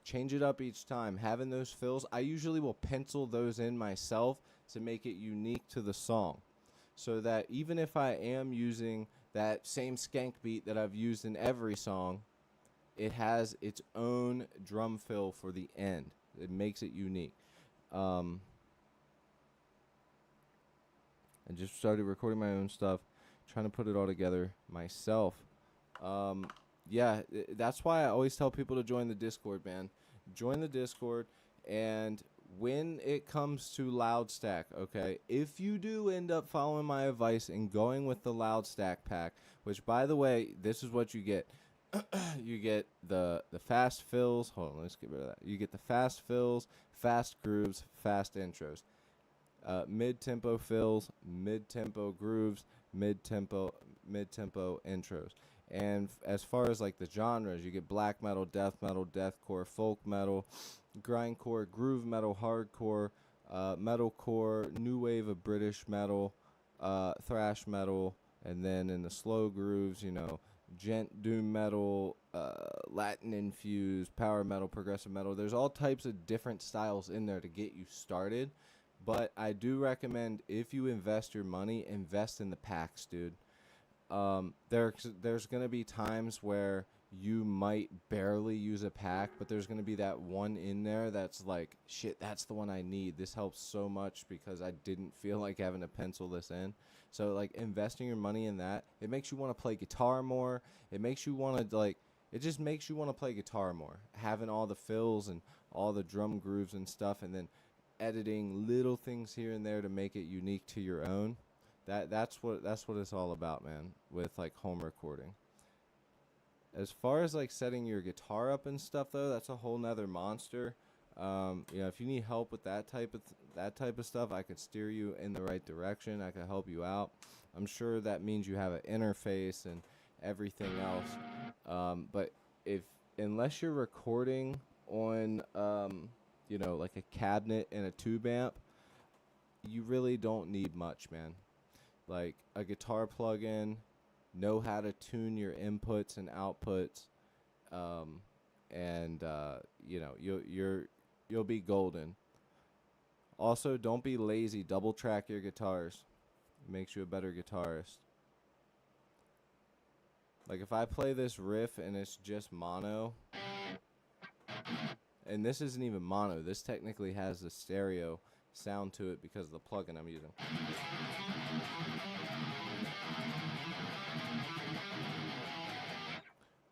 change it up each time. Having those fills, I usually will pencil those in myself to make it unique to the song, so that even if I am using that same skank beat that I've used in every song, it has its own drum fill for the end. It makes it unique. I just started recording my own stuff, trying to put it all together myself. Yeah, that's why I always tell people to join the Discord, man. Join the Discord, and when it comes to Loudstack, okay, if you do end up following my advice and going with the Loudstack pack, which, by the way, this is what you get. You get the fast fills. Hold on, let's get rid of that. You get the fast fills, fast grooves, fast intros. Mid-tempo fills, mid-tempo grooves, mid-tempo intros. And as far as like the genres, you get black metal, deathcore, folk metal, grindcore, groove metal, hardcore, metalcore, new wave of British metal, thrash metal, and then in the slow grooves, you know, gent doom metal, Latin infused, power metal, progressive metal. There's all types of different styles in there to get you started. But I do recommend, if you invest your money, invest in the packs, dude. There's going to be times where you might barely use a pack, but there's going to be that one in there that's like, shit, that's the one I need. This helps so much because I didn't feel like having to pencil this in. So, like, investing your money in that, it makes you want to play guitar more. It makes you want to, like, it just makes you want to play guitar more. Having all the fills and all the drum grooves and stuff, and then editing little things here and there to make it unique to your own. That's what it's all about, man, with like home recording. As far as like setting your guitar up and stuff, though, that's a whole nother monster. If you need help with that type of stuff, I could steer you in the right direction. I could help you out. I'm sure that means you have an interface and everything else. But if unless you're recording on like a cabinet and a tube amp, you really don't need much, man. Like a guitar plug-in, know how to tune your inputs and outputs, you'll be golden. Also, don't be lazy. Double track your guitars. It makes you a better guitarist. Like if I play this riff and it's just mono, and this isn't even mono, this technically has the stereo sound to it because of the plugin I'm using.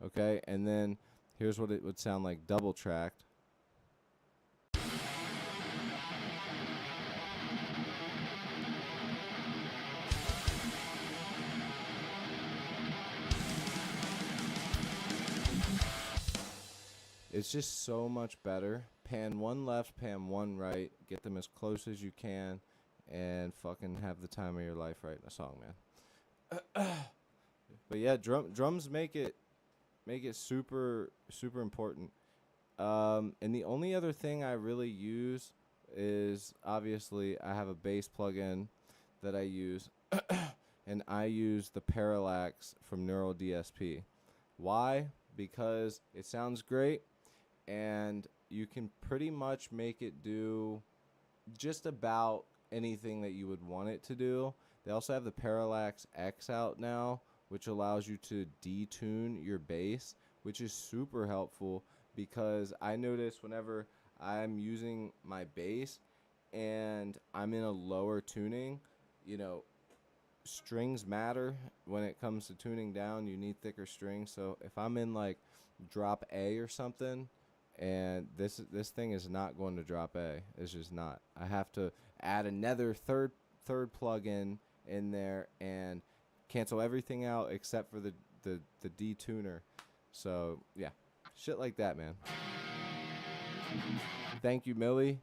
Okay, and then here's what it would sound like double tracked. It's just so much better. Pan one left, pan one right, get them as close as you can, and fucking have the time of your life writing a song, man. But yeah, drums make it super super important. And the only other thing I really use is obviously I have a bass plugin that I use, and I use the Parallax from Neural DSP. Why? Because it sounds great, and you can pretty much make it do just about anything that you would want it to do. They also have the Parallax X out now, which allows you to detune your bass, which is super helpful because I notice whenever I'm using my bass and I'm in a lower tuning, strings matter when it comes to tuning down. You need thicker strings. So if I'm in like drop A or something, and this thing is not going to drop A. It's just not. I have to add another third plug-in in there and cancel everything out except for the detuner. So yeah, shit like that, man. Thank you, Millie.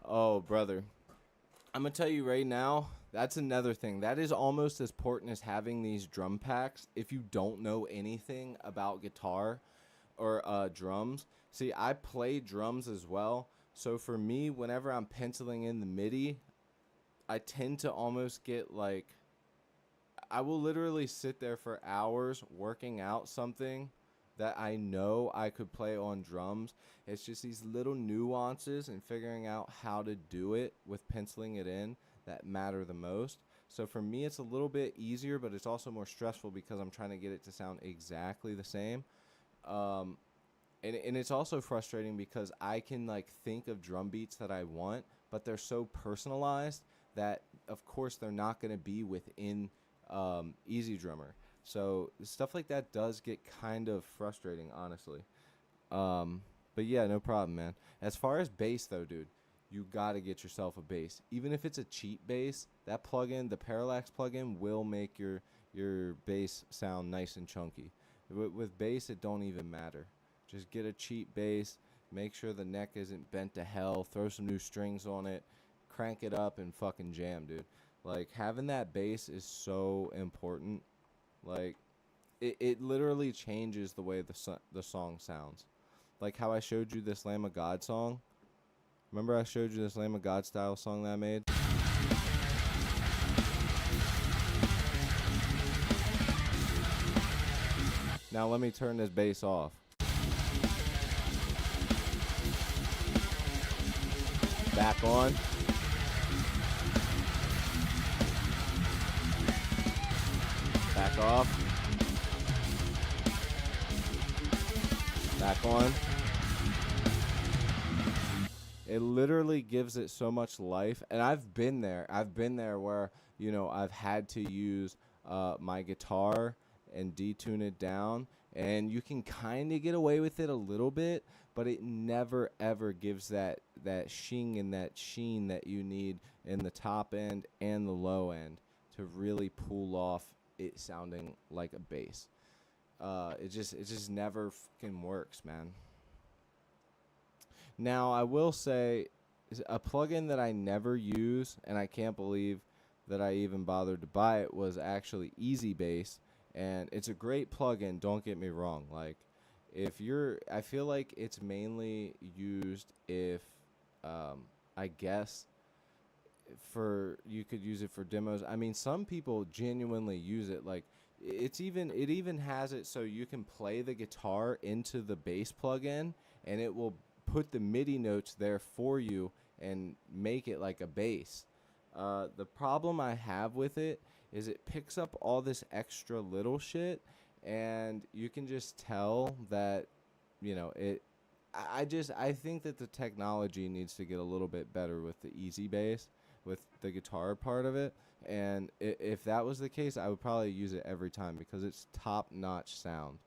Oh, brother. I'm going to tell you right now, that's another thing. That is almost as important as having these drum packs. If you don't know anything about guitar, or drums. See, I play drums as well. So for me, whenever I'm penciling in the MIDI, I tend to almost get like, I will literally sit there for hours working out something that I know I could play on drums. It's just these little nuances and figuring out how to do it with penciling it in that matter the most. So for me, it's a little bit easier, but it's also more stressful because I'm trying to get it to sound exactly the same. Um, and it's also frustrating because I can like think of drum beats that I want, but they're so personalized that of course they're not going to be within Easy Drummer. So stuff like that does get kind of frustrating, honestly. Um, but yeah, no problem, man. As far as bass though, dude, you gotta get yourself a bass. Even if it's a cheap bass, that plugin, the Parallax plugin, will make your bass sound nice and chunky. With bass, it don't even matter. Just get a cheap bass. Make sure the neck isn't bent to hell. Throw some new strings on it. Crank it up and fucking jam, dude. Like, having that bass is so important. Like, it literally changes the way the song sounds. Like how I showed you this Lamb of God song. Remember I showed you this Lamb of God style song that I made? Now let me turn this bass off. Back on. Back off. Back on. It literally gives it so much life. And I've been there. I've been there where, you know, I've had to use my guitar and detune it down. And you can kind of get away with it a little bit, but it never ever gives that shing and that sheen that you need in the top end and the low end to really pull off it sounding like a bass. It just never fucking works, man. Now I will say, a plugin that I never use, and I can't believe that I even bothered to buy it, was actually Easy Bass, and it's a great plugin. Don't get me wrong. Like, I feel like it's mainly used if, I guess, you could use it for demos. I mean, some people genuinely use it. Like, it even has it so you can play the guitar into the bass plugin, and it will put the MIDI notes there for you and make it like a bass. The problem I have with it is it picks up all this extra little shit, and you can just tell that, you know, I think that the technology needs to get a little bit better with the Easy Bass, with the guitar part of it. And if that was the case, I would probably use it every time because it's top-notch sound.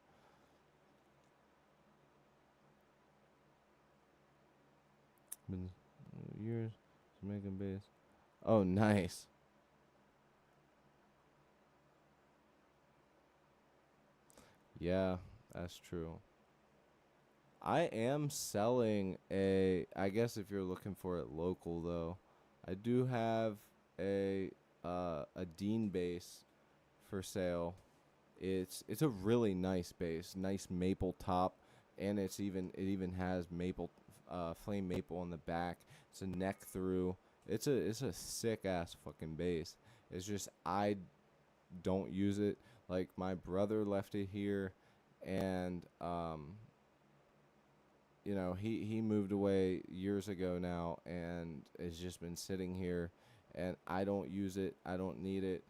Been years making bass. Oh, nice. Yeah, that's true. I am selling I guess if you're looking for it local though, I do have a Dean bass for sale. It's a really nice bass, nice maple top, and it even has maple flame maple on the back. It's a neck through. It's a sick ass fucking bass. It's just I don't use it. Like, my brother left it here, and you know, he moved away years ago now, and it's just been sitting here, and I don't use it. I don't need it.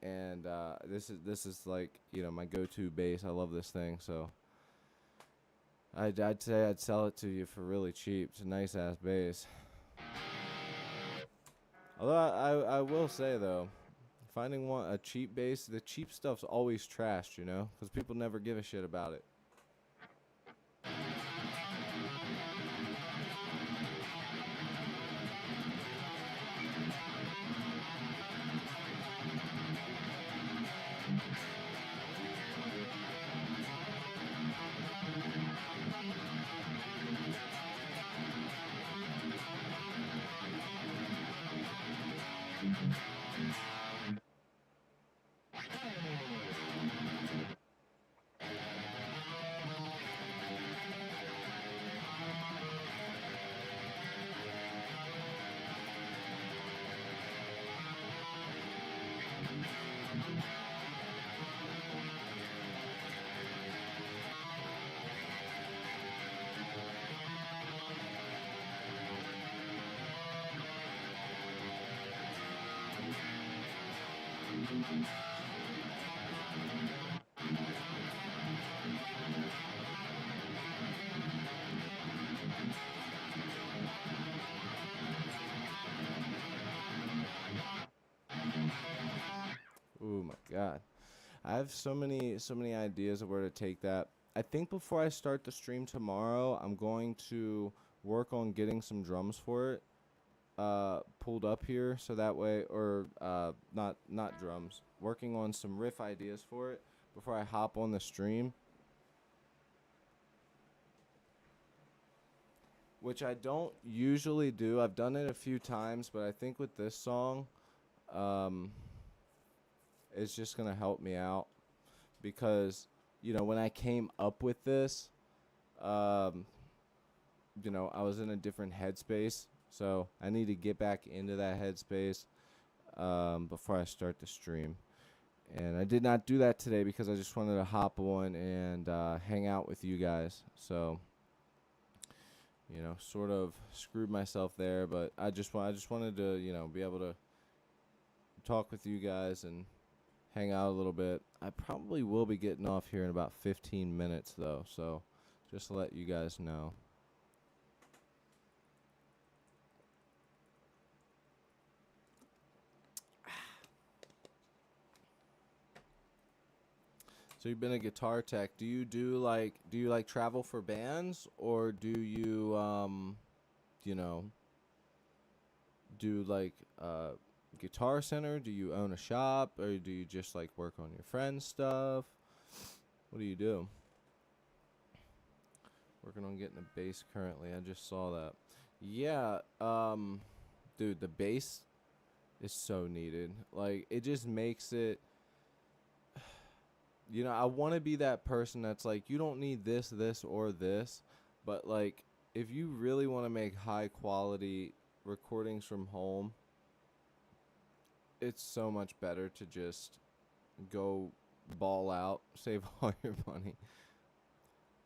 And this is like, you know, my go-to bass. I love this thing, so I'd say I'd sell it to you for really cheap. It's a nice ass bass. Although I will say though, finding a cheap bass, the cheap stuff's always trashed, you know, because people never give a shit about it. Oh my god. I have so many ideas of where to take that. I think before I start the stream tomorrow, I'm going to work on getting some drums for it pulled up here so that way or not drums. Working on some riff ideas for it before I hop on the stream, which I don't usually do. I've done it a few times, but I think with this song um it's just going to help me out because when I came up with this, um, I was in a different headspace. So I need to get back into that headspace before I start the stream. And I did not do that today because I just wanted to hop on and hang out with you guys. So, sort of screwed myself there, but I just wanted to, be able to talk with you guys and hang out a little bit. I probably will be getting off here in about 15 minutes though, so just to let you guys know. So you've been a guitar tech. Do you like travel for bands, or do you you know, do like Guitar Center? Do you own a shop, or do you just like work on your friends' stuff? What do you do? Working on getting a bass currently. I just saw that. Yeah, dude, the bass is so needed. Like it just makes it I want to be that person that's like, you don't need this, this, or this, but like, if you really want to make high quality recordings from home, it's so much better to just go ball out, save all your money.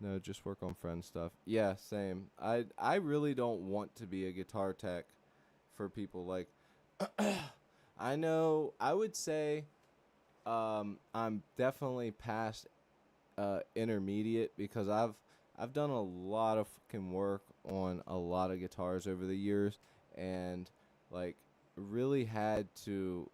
No, just work on friend stuff. Yeah, same. I really don't want to be a guitar tech for people like I know I would say I'm definitely past intermediate because I've done a lot of fucking work on a lot of guitars over the years and like really had to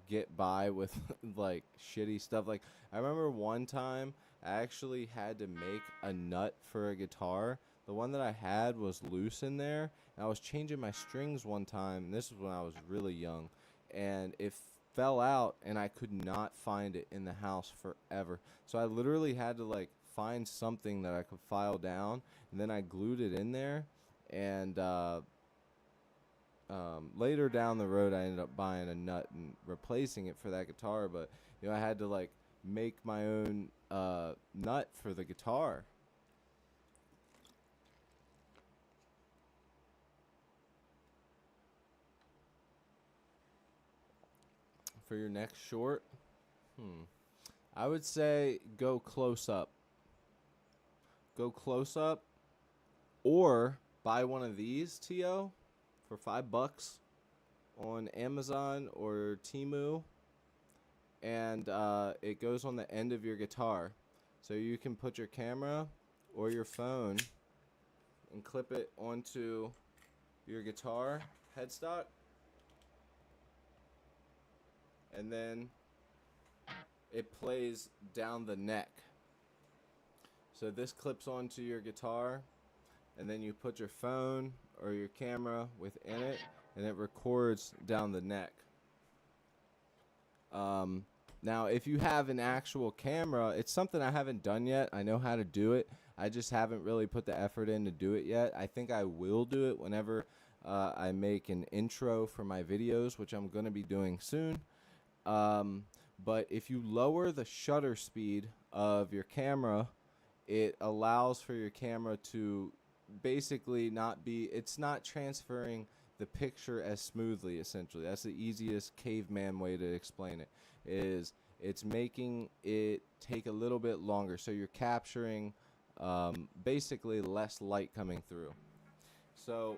get by with like shitty stuff. Like I remember one time I actually had to make a nut for a guitar. The one that I had was loose in there, and I was changing my strings one time, and this was when I was really young, and it fell out, and I could not find it in the house forever. So I literally had to like find something that I could file down, and then I glued it in there, and later down the road I ended up buying a nut and replacing it for that guitar, but I had to like make my own nut for the guitar. For your next short, I would say go close up. Go close up, or buy one of these, T.O., for $5 on Amazon or Temu, and it goes on the end of your guitar. So you can put your camera or your phone and clip it onto your guitar headstock, and then it plays down the neck. So this clips onto your guitar, and then you put your phone or your camera within it, and it records down the neck. Now, if you have an actual camera, it's something I haven't done yet. I know how to do it. I just haven't really put the effort in to do it yet. I think I will do it whenever I make an intro for my videos, which I'm going to be doing soon. But if you lower the shutter speed of your camera, it allows for your camera to basically it's not transferring the picture as smoothly, essentially. That's the easiest caveman way to explain it, is it's making it take a little bit longer. So you're capturing basically less light coming through. So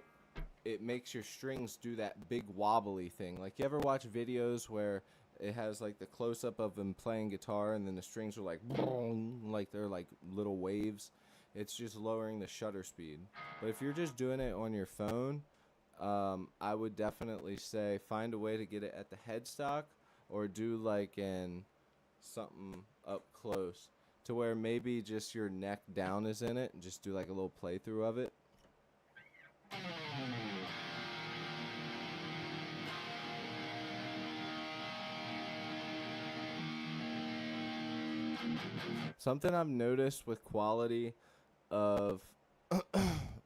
it makes your strings do that big wobbly thing. Like, you ever watch videos where it has like the close up of him playing guitar, and then the strings are like boom, like they're like little waves. It's just lowering the shutter speed. But if you're just doing it on your phone, I would definitely say find a way to get it at the headstock, or do like in something up close to where maybe just your neck down is in it, and just do like a little playthrough of it. Something I've noticed with quality of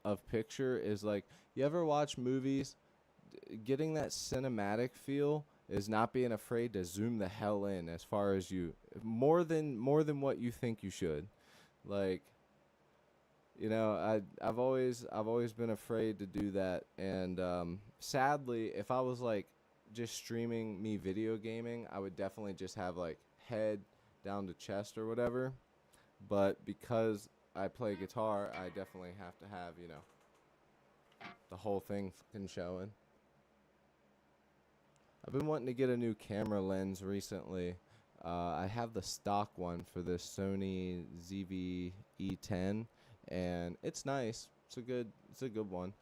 of picture is like, you ever watch movies, getting that cinematic feel is not being afraid to zoom the hell in as far as you, more than what you think you should. Like, I've always been afraid to do that, and sadly, if I was like just streaming me video gaming, I would definitely just have like head down to chest or whatever. But because I play guitar, I definitely have to have, the whole thing fucking showing. I've been wanting to get a new camera lens recently. I have the stock one for this Sony ZV-E10, and it's nice. It's a good one.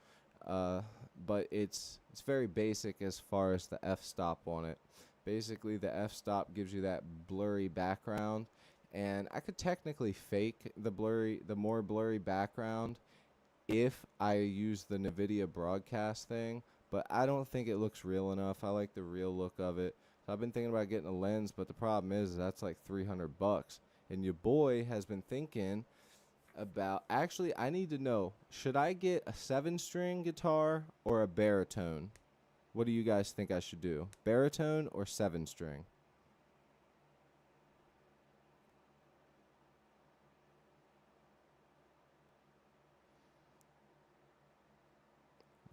Uh, but it's very basic as far as the f-stop on it. Basically, the f-stop gives you that blurry background, and I could technically fake the more blurry background if I use the NVIDIA broadcast thing, but I don't think it looks real enough. I like the real look of it. So I've been thinking about getting a lens, but the problem is that's like $300. And your boy has been thinking about, actually, I need to know, should I get a 7-string guitar or a baritone? What do you guys think I should do? Baritone or 7-string?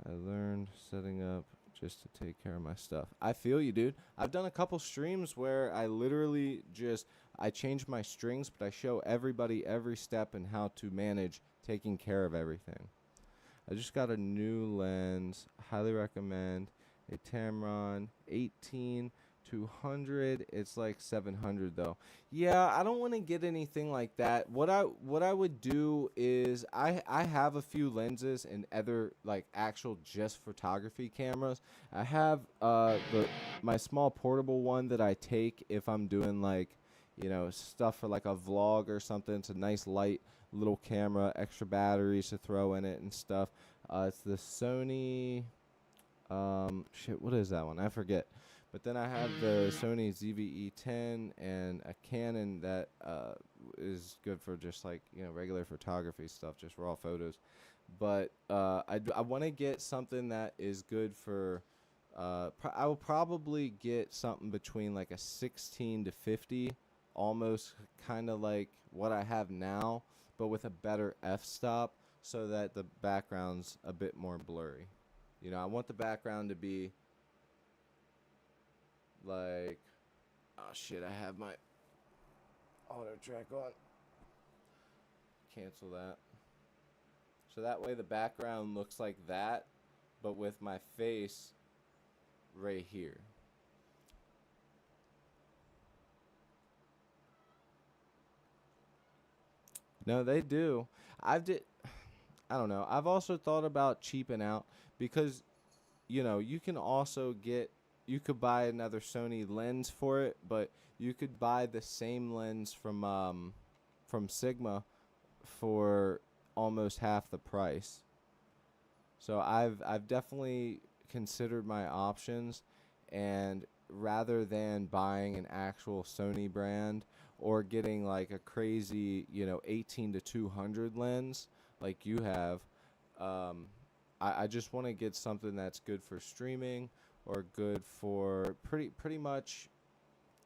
I learned setting up just to take care of my stuff. I feel you, dude. I've done a couple streams where I literally just, I change my strings, but I show everybody every step and how to manage taking care of everything. I just got a new lens. Highly recommend a Tamron 18-200. It's like 700 though. Yeah, I don't want to get anything like that. What I would do is I have a few lenses and other like actual just photography cameras. I have the my small portable one that I take if I'm doing like, stuff for like a vlog or something. It's a nice light little camera, extra batteries to throw in it and stuff. It's the Sony, shit, what is that one? I forget. But then I have the Sony ZV-E10 and a Canon that is good for just like, regular photography stuff, just raw photos. But I want to get something that is good for, I will probably get something between like a 16 to 50, almost kind of like what I have now, but with a better f-stop so that the background's a bit more blurry. I want the background to be like, oh shit, I have my auto track on. Cancel that. So that way the background looks like that, but with my face right here. No, they do. I don't know. I've also thought about cheaping out because, you can also you could buy another Sony lens for it, but you could buy the same lens from Sigma for almost half the price. So I've definitely considered my options, and rather than buying an actual Sony brand or getting like a crazy, 18 to 200 lens like you have, um, I just want to get something that's good for streaming or good for pretty much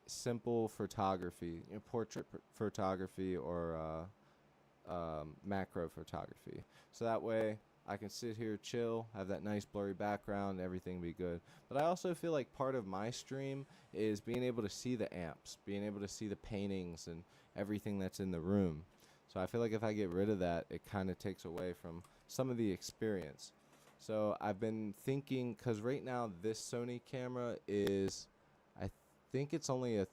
simple photography, portrait photography or macro photography. So that way I can sit here, chill, have that nice blurry background, everything be good. But I also feel like part of my stream is being able to see the amps, being able to see the paintings and everything that's in the room. So I feel like if I get rid of that, it kind of takes away from some of the experience. So I've been thinking, because right now this Sony camera is, I think it's only a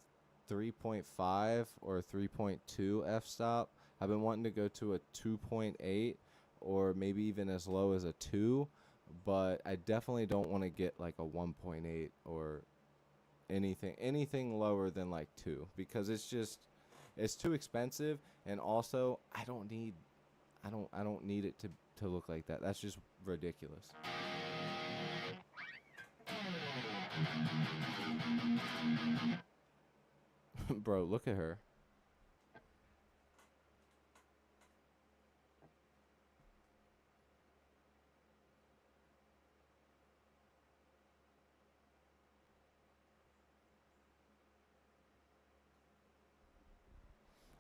3.5 or 3.2 f-stop. I've been wanting to go to a 2.8 or maybe even as low as a 2, but I definitely don't want to get like a 1.8 or anything lower than like 2, because it's too expensive, and also I don't need it to look like that. That's just ridiculous. Bro, look at her.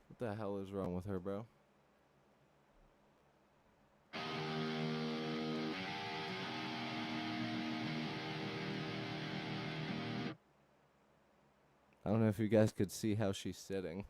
What the hell is wrong with her, bro? I don't know if you guys could see how she's sitting.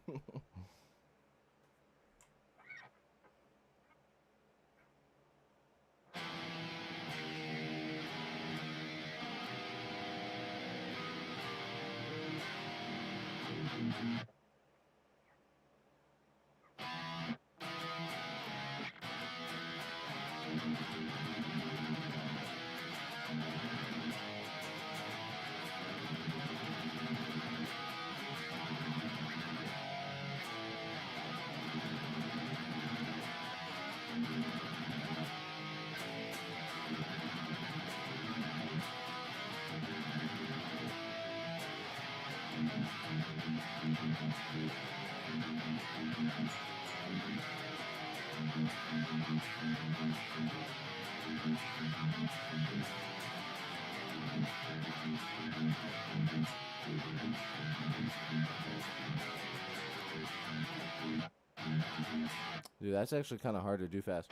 Dude, that's actually kind of hard to do fast.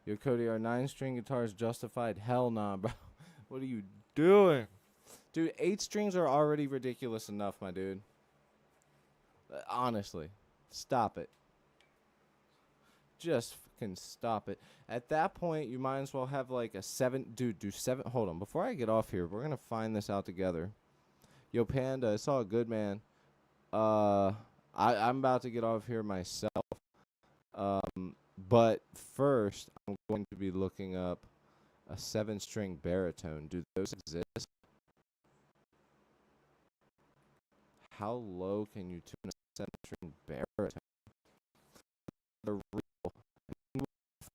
Yo, Cody, are 9-string guitars justified? Hell nah, bro. What are you doing? Dude, 8 strings are already ridiculous enough, my dude. Honestly. Stop it. Just fucking stop it. At that point, you might as well have like a 7. Dude, do 7. Hold on. Before I get off here, we're going to find this out together. Yo, Panda, it's all good, man. I'm about to get off here myself. But first, I'm going to be looking up a 7-string baritone. Do those exist? How low can you tune a 7-string baritone? The real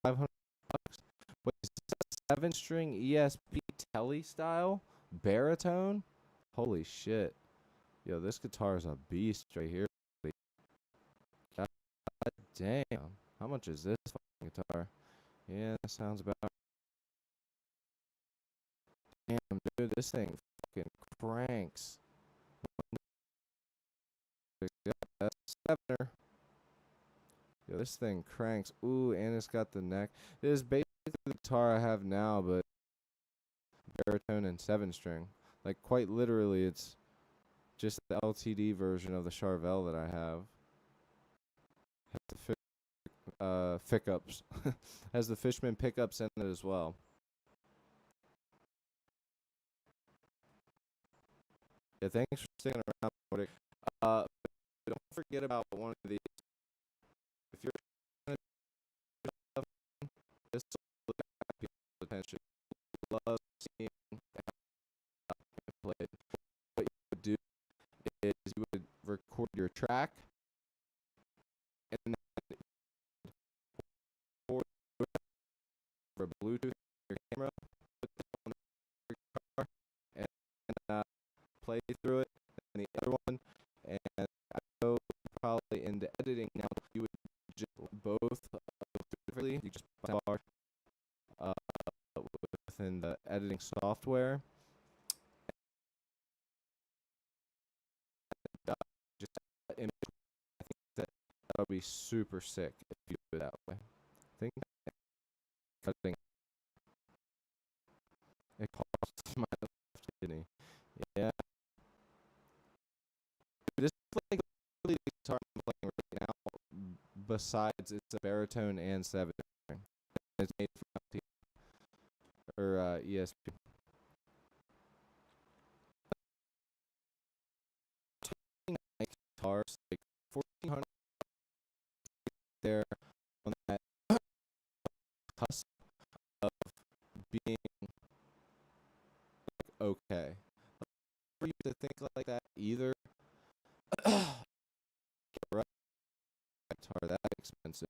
500 bucks. Wait, is this a 7-string ESP Tele style baritone? Holy shit. Yo, this guitar is a beast right here. God damn. How much is this fucking guitar? Yeah, that sounds about. Damn, dude, this thing fucking cranks. Yeah, that's a 7er. Yo, this thing cranks. Ooh, and it's got the neck. It is basically the guitar I have now, but baritone and 7-string. Like, quite literally, it's just the LTD version of the Charvel that I have. Has the pickups. Has the Fishman pickups in it as well. Yeah, thanks for sticking around. Don't forget about one of these. If you're trying to do stuff, this will get people's attention. Love seeing how you play. What you would do is you would record your track, and then record for Bluetooth your camera, put it on your car, and play through it. And the other one, and I go probably into editing now. You would just both differently. You just bar within the editing software. Just image. I think that would be super sick if you do it that way. I think cutting it costs my left kidney. Yeah. This is like really the guitar I'm playing right now. Besides, it's a baritone and 7-string. It's made from LTD. or ESP. Guitars like 1400 there on that cusp of being okay. For you to think like that either, right, guitar that expensive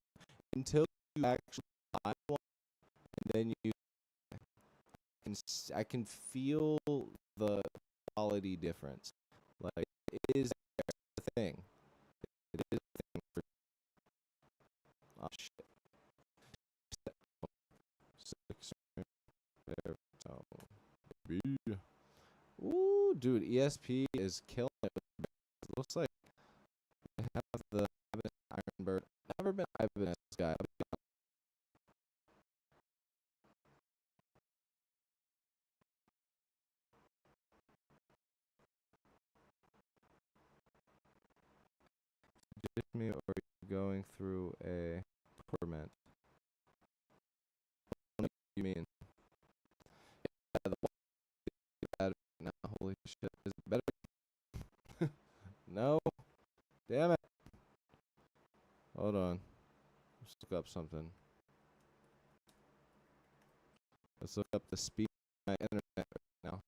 until you actually buy one, and then I can feel the quality difference. Like it is a thing. It is a thing for oh shit. Six baritone. B. Ooh, dude, ESP is killing it. It looks like they have the Ironbird. Never been Ibanez guy. Ditch me or are you going through a torment? What do you mean? Yeah, the battery now. Holy shit. Is it better? No. Damn it. Hold on. Let's look up something. Let's look up the speed of my internet right now.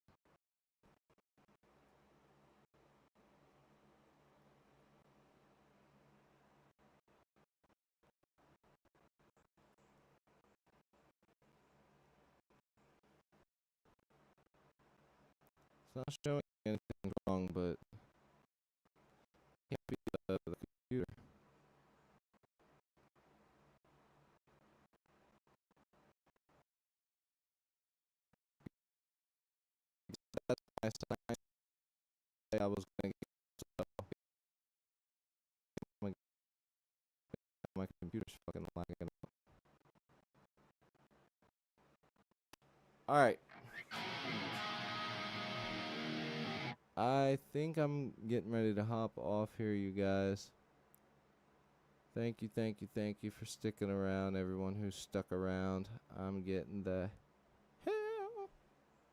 It's not showing anything wrong, but it can't be the computer. That's my sign. I was gonna get my, my computer's fucking lagging. All right. I think I'm getting ready to hop off here, you guys. Thank you, thank you, thank you for sticking around, everyone who's stuck around. I'm getting the hell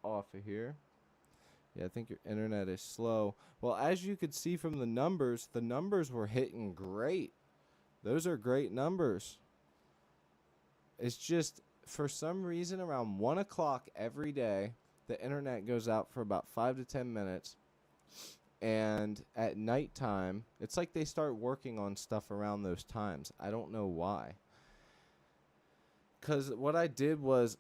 off of here. Yeah, I think your internet is slow. Well, as you could see from the numbers were hitting great. Those are great numbers. It's just, for some reason, around 1 o'clock every day, the internet goes out for about 5 to 10 minutes. And at nighttime, it's like they start working on stuff around those times. I don't know why. Because what I did was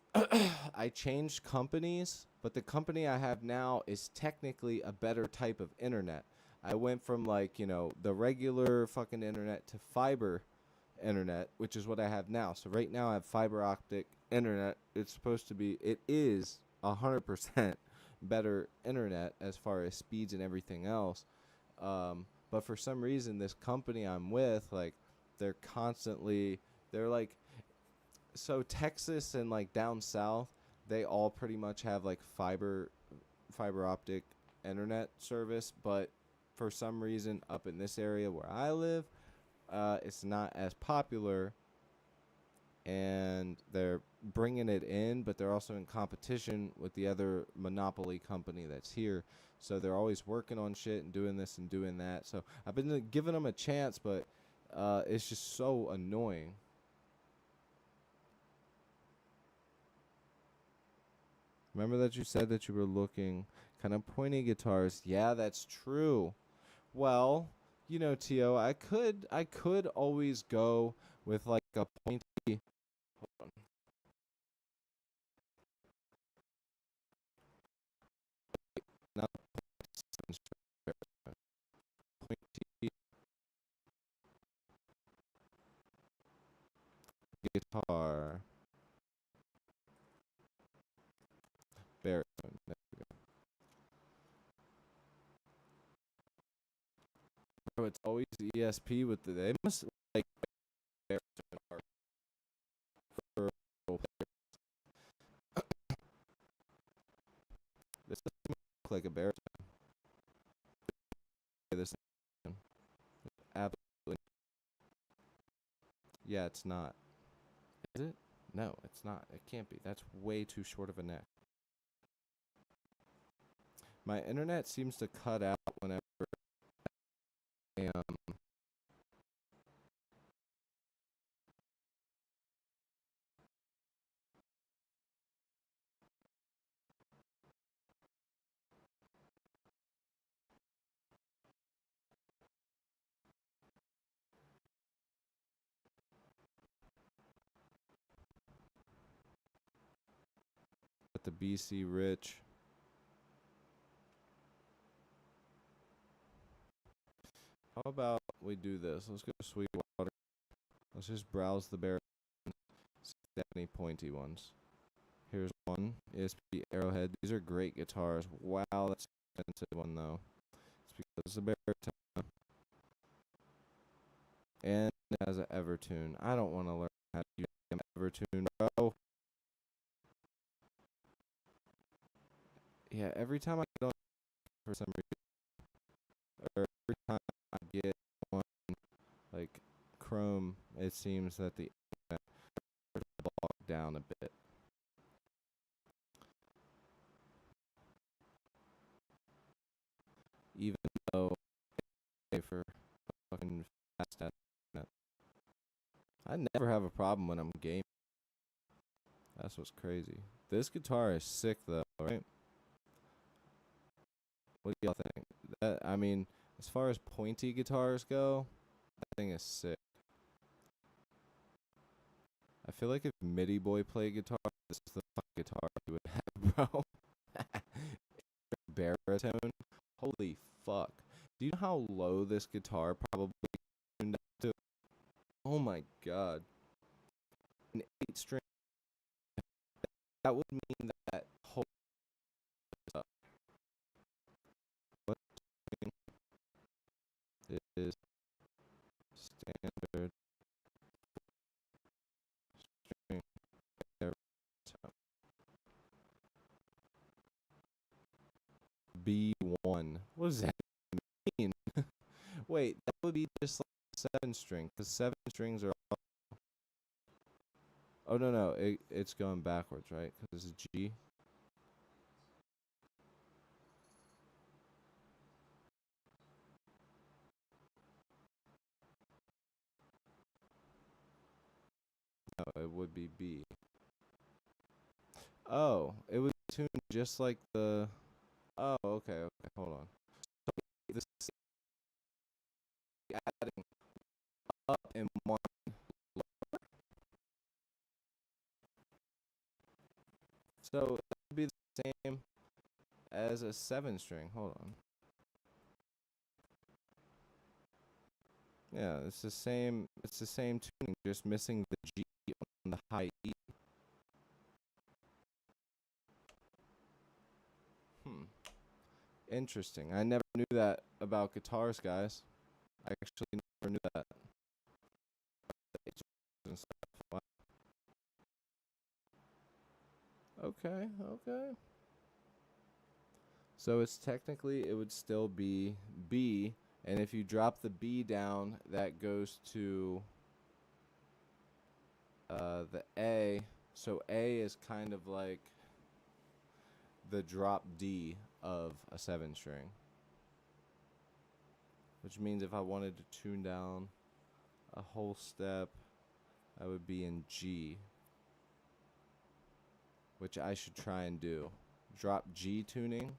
I changed companies, but the company I have now is technically a better type of internet. I went from, like, you know, the regular fucking internet to fiber internet, which is what I have now. So right now I have fiber optic internet. It's supposed to be, it is 100% better internet as far as speeds and everything else. But for some reason, this company I'm with, like, they're like, so Texas and like down south, they all pretty much have like fiber optic internet service, but for some reason up in this area where I live, it's not as popular, and they're bringing it in, but they're also in competition with the other monopoly company that's here. So they're always working on shit and doing this and doing that. So I've been giving them a chance, but it's just so annoying. Remember that you said that you were looking kind of pointy guitars. Yeah, that's true. Well, you know, Tio, I could always go with like a pointy. Hold on. Not pointy guitar baritone. There we go. Bro, it's always ESP with the. They must like baritone are for role players. This doesn't look like a baritone. This absolutely. Yeah, it's not. Is it? No, it's not. It can't be. That's way too short of a neck. My internet seems to cut out whenever I at the BC Rich. How about we do this? Let's go to Sweetwater. Let's just browse the bear. See if they have any pointy ones. Here's one. ESP Arrowhead. These are great guitars. Wow, that's an expensive one though. It's because it's a baritone. And it has an Evertune. I don't want to learn how to use an Evertune, bro. Yeah, every time I get on for some reason, or every time I get on like Chrome, it seems that the internet bogged down a bit. Even though I pay for fucking fast internet. I never have a problem when I'm gaming. That's what's crazy. This guitar is sick though, right? What do y'all think? I mean, as far as pointy guitars go, that thing is sick. I feel like if MIDI Boy played guitar, this is the fucking guitar he would have, bro. Baritone. Holy fuck. Do you know how low this guitar probably tuned up to? Oh my god. An 8-string. That would mean that whole up. What string is standard string baritone? B1. What does that mean? Wait, that would be just like 7-string, because 7 strings are. Oh no, it's going backwards, right? Because it's G. No, it would be B. Oh, it was tuned just like the. Oh, okay, hold on. So this is adding up in one. So it would be the same as a 7-string. Hold on. Yeah, it's the same. It's the same tuning, just missing the G on the high E. Hmm. Interesting. I never knew that about guitars, guys. I actually never knew that. Wow. Okay, okay. So it's technically it would still be B, and if you drop the B down, that goes to the A. So A is kind of like the drop D of a 7-string. Which means if I wanted to tune down a whole step, I would be in G. Which I should try and do. Drop G tuning.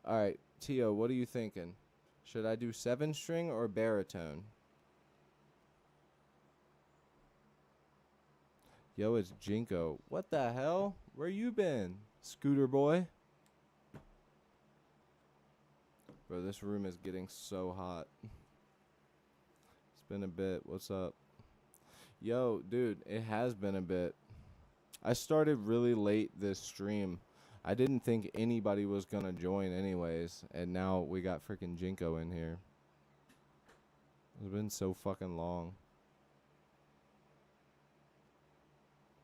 Alright, Tio, what are you thinking? Should I do 7-string or baritone? Yo, it's Jinko. What the hell? Where you been, Scooter boy? Bro, this room is getting so hot. It's been a bit. What's up? Yo, dude, it has been a bit. I started really late this stream. I didn't think anybody was gonna join anyways, and now we got freaking Jinko in here. It's been so fucking long.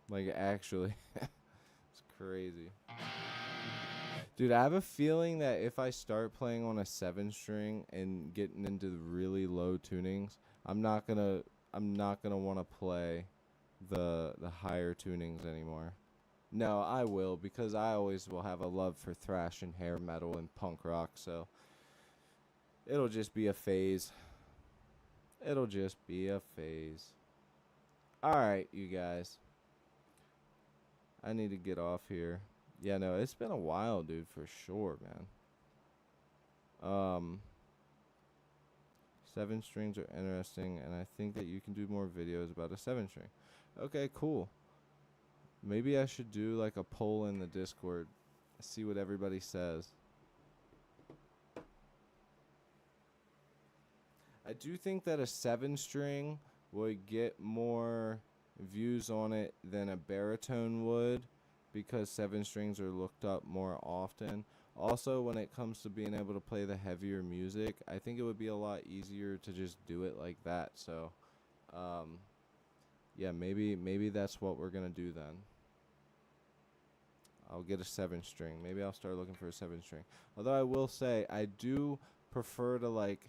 Like, actually. It's crazy. Dude, I have a feeling that if I start playing on a 7-string and getting into the really low tunings, I'm not gonna want to play the higher tunings anymore. No, I will, because I always will have a love for thrash and hair metal and punk rock, so it'll just be a phase. It'll just be a phase. Alright, you guys. I need to get off here. Yeah, no, it's been a while, dude, for sure, man. 7 strings are interesting, and I think that you can do more videos about a 7 string. Okay, cool. Maybe I should do like a poll in the Discord. See what everybody says. I do think that a 7 string would get more views on it than a baritone would, because 7 strings are looked up more often. Also, when it comes to being able to play the heavier music, I think it would be a lot easier to just do it like that. So, yeah, maybe that's what we're gonna do then. I'll get a 7 string. Maybe I'll start looking for a 7 string. Although I will say I do prefer to like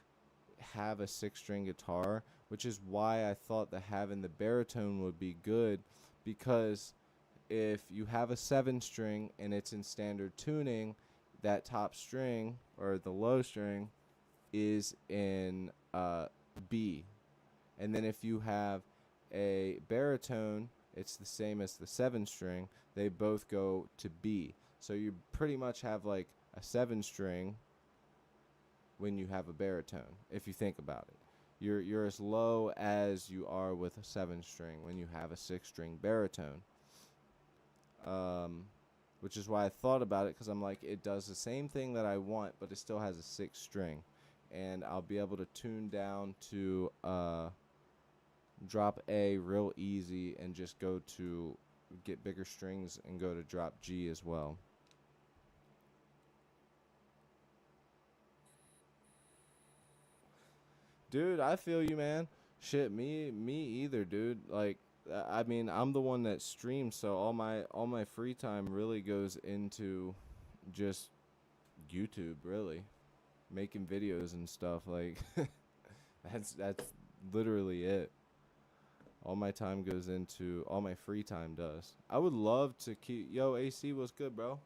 have a 6 string guitar, which is why I thought that having the baritone would be good, because if you have a 7 string and it's in standard tuning, that top string or the low string is in B. And then if you have a baritone, it's the same as the 7 string. They both go to B. So you pretty much have like a 7 string when you have a baritone, if you think about it. You're as low as you are with a 7 string when you have a 6 string baritone. Which is why I thought about it, because I'm like, it does the same thing that I want, but it still has a 6 string. And I'll be able to tune down to drop A real easy and just go to get bigger strings and go to drop G as well. Dude, I feel you, man. Shit, me either, dude. Like, I mean, I'm the one that streams, so all my free time really goes into just YouTube, really, making videos and stuff. Like, that's literally it. All my time goes into, all my free time does. I would love to keep. Yo, AC, what's good, bro?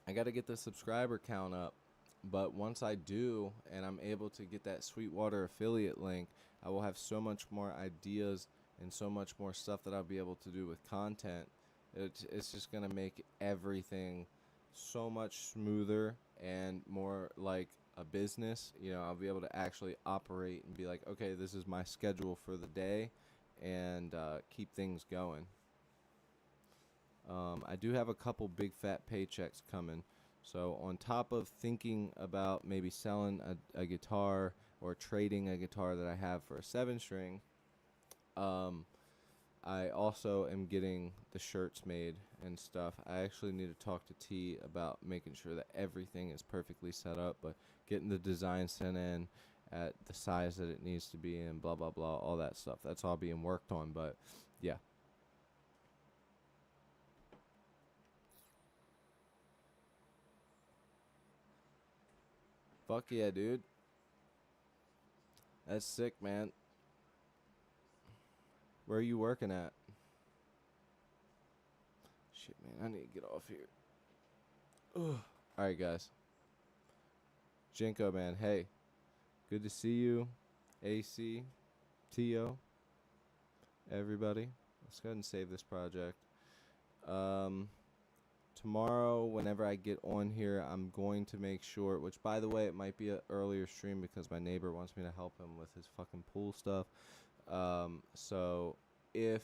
I got to get the subscriber count up. But once I do, and I'm able to get that Sweetwater affiliate link, I will have so much more ideas and so much more stuff that I'll be able to do with content. It's just going to make everything so much smoother and more like a business. You know, I'll be able to actually operate and be like, okay, this is my schedule for the day, and keep things going. I do have a couple big fat paychecks coming. So on top of thinking about maybe selling a guitar or trading a guitar that I have for a 7 string, I also am getting the shirts made and stuff. I actually need to talk to T about making sure that everything is perfectly set up, but getting the design sent in at the size that it needs to be in, blah, blah, blah, all that stuff. That's all being worked on, but yeah. Fuck yeah, dude. That's sick, man. Where are you working at? Shit, man, I need to get off here. Ugh. Alright, guys. Jinko, man, hey. Good to see you. AC, TO, everybody. Let's go ahead and save this project. Tomorrow, whenever I get on here, I'm going to make sure, which, by the way, it might be an earlier stream because my neighbor wants me to help him with his fucking pool stuff. So if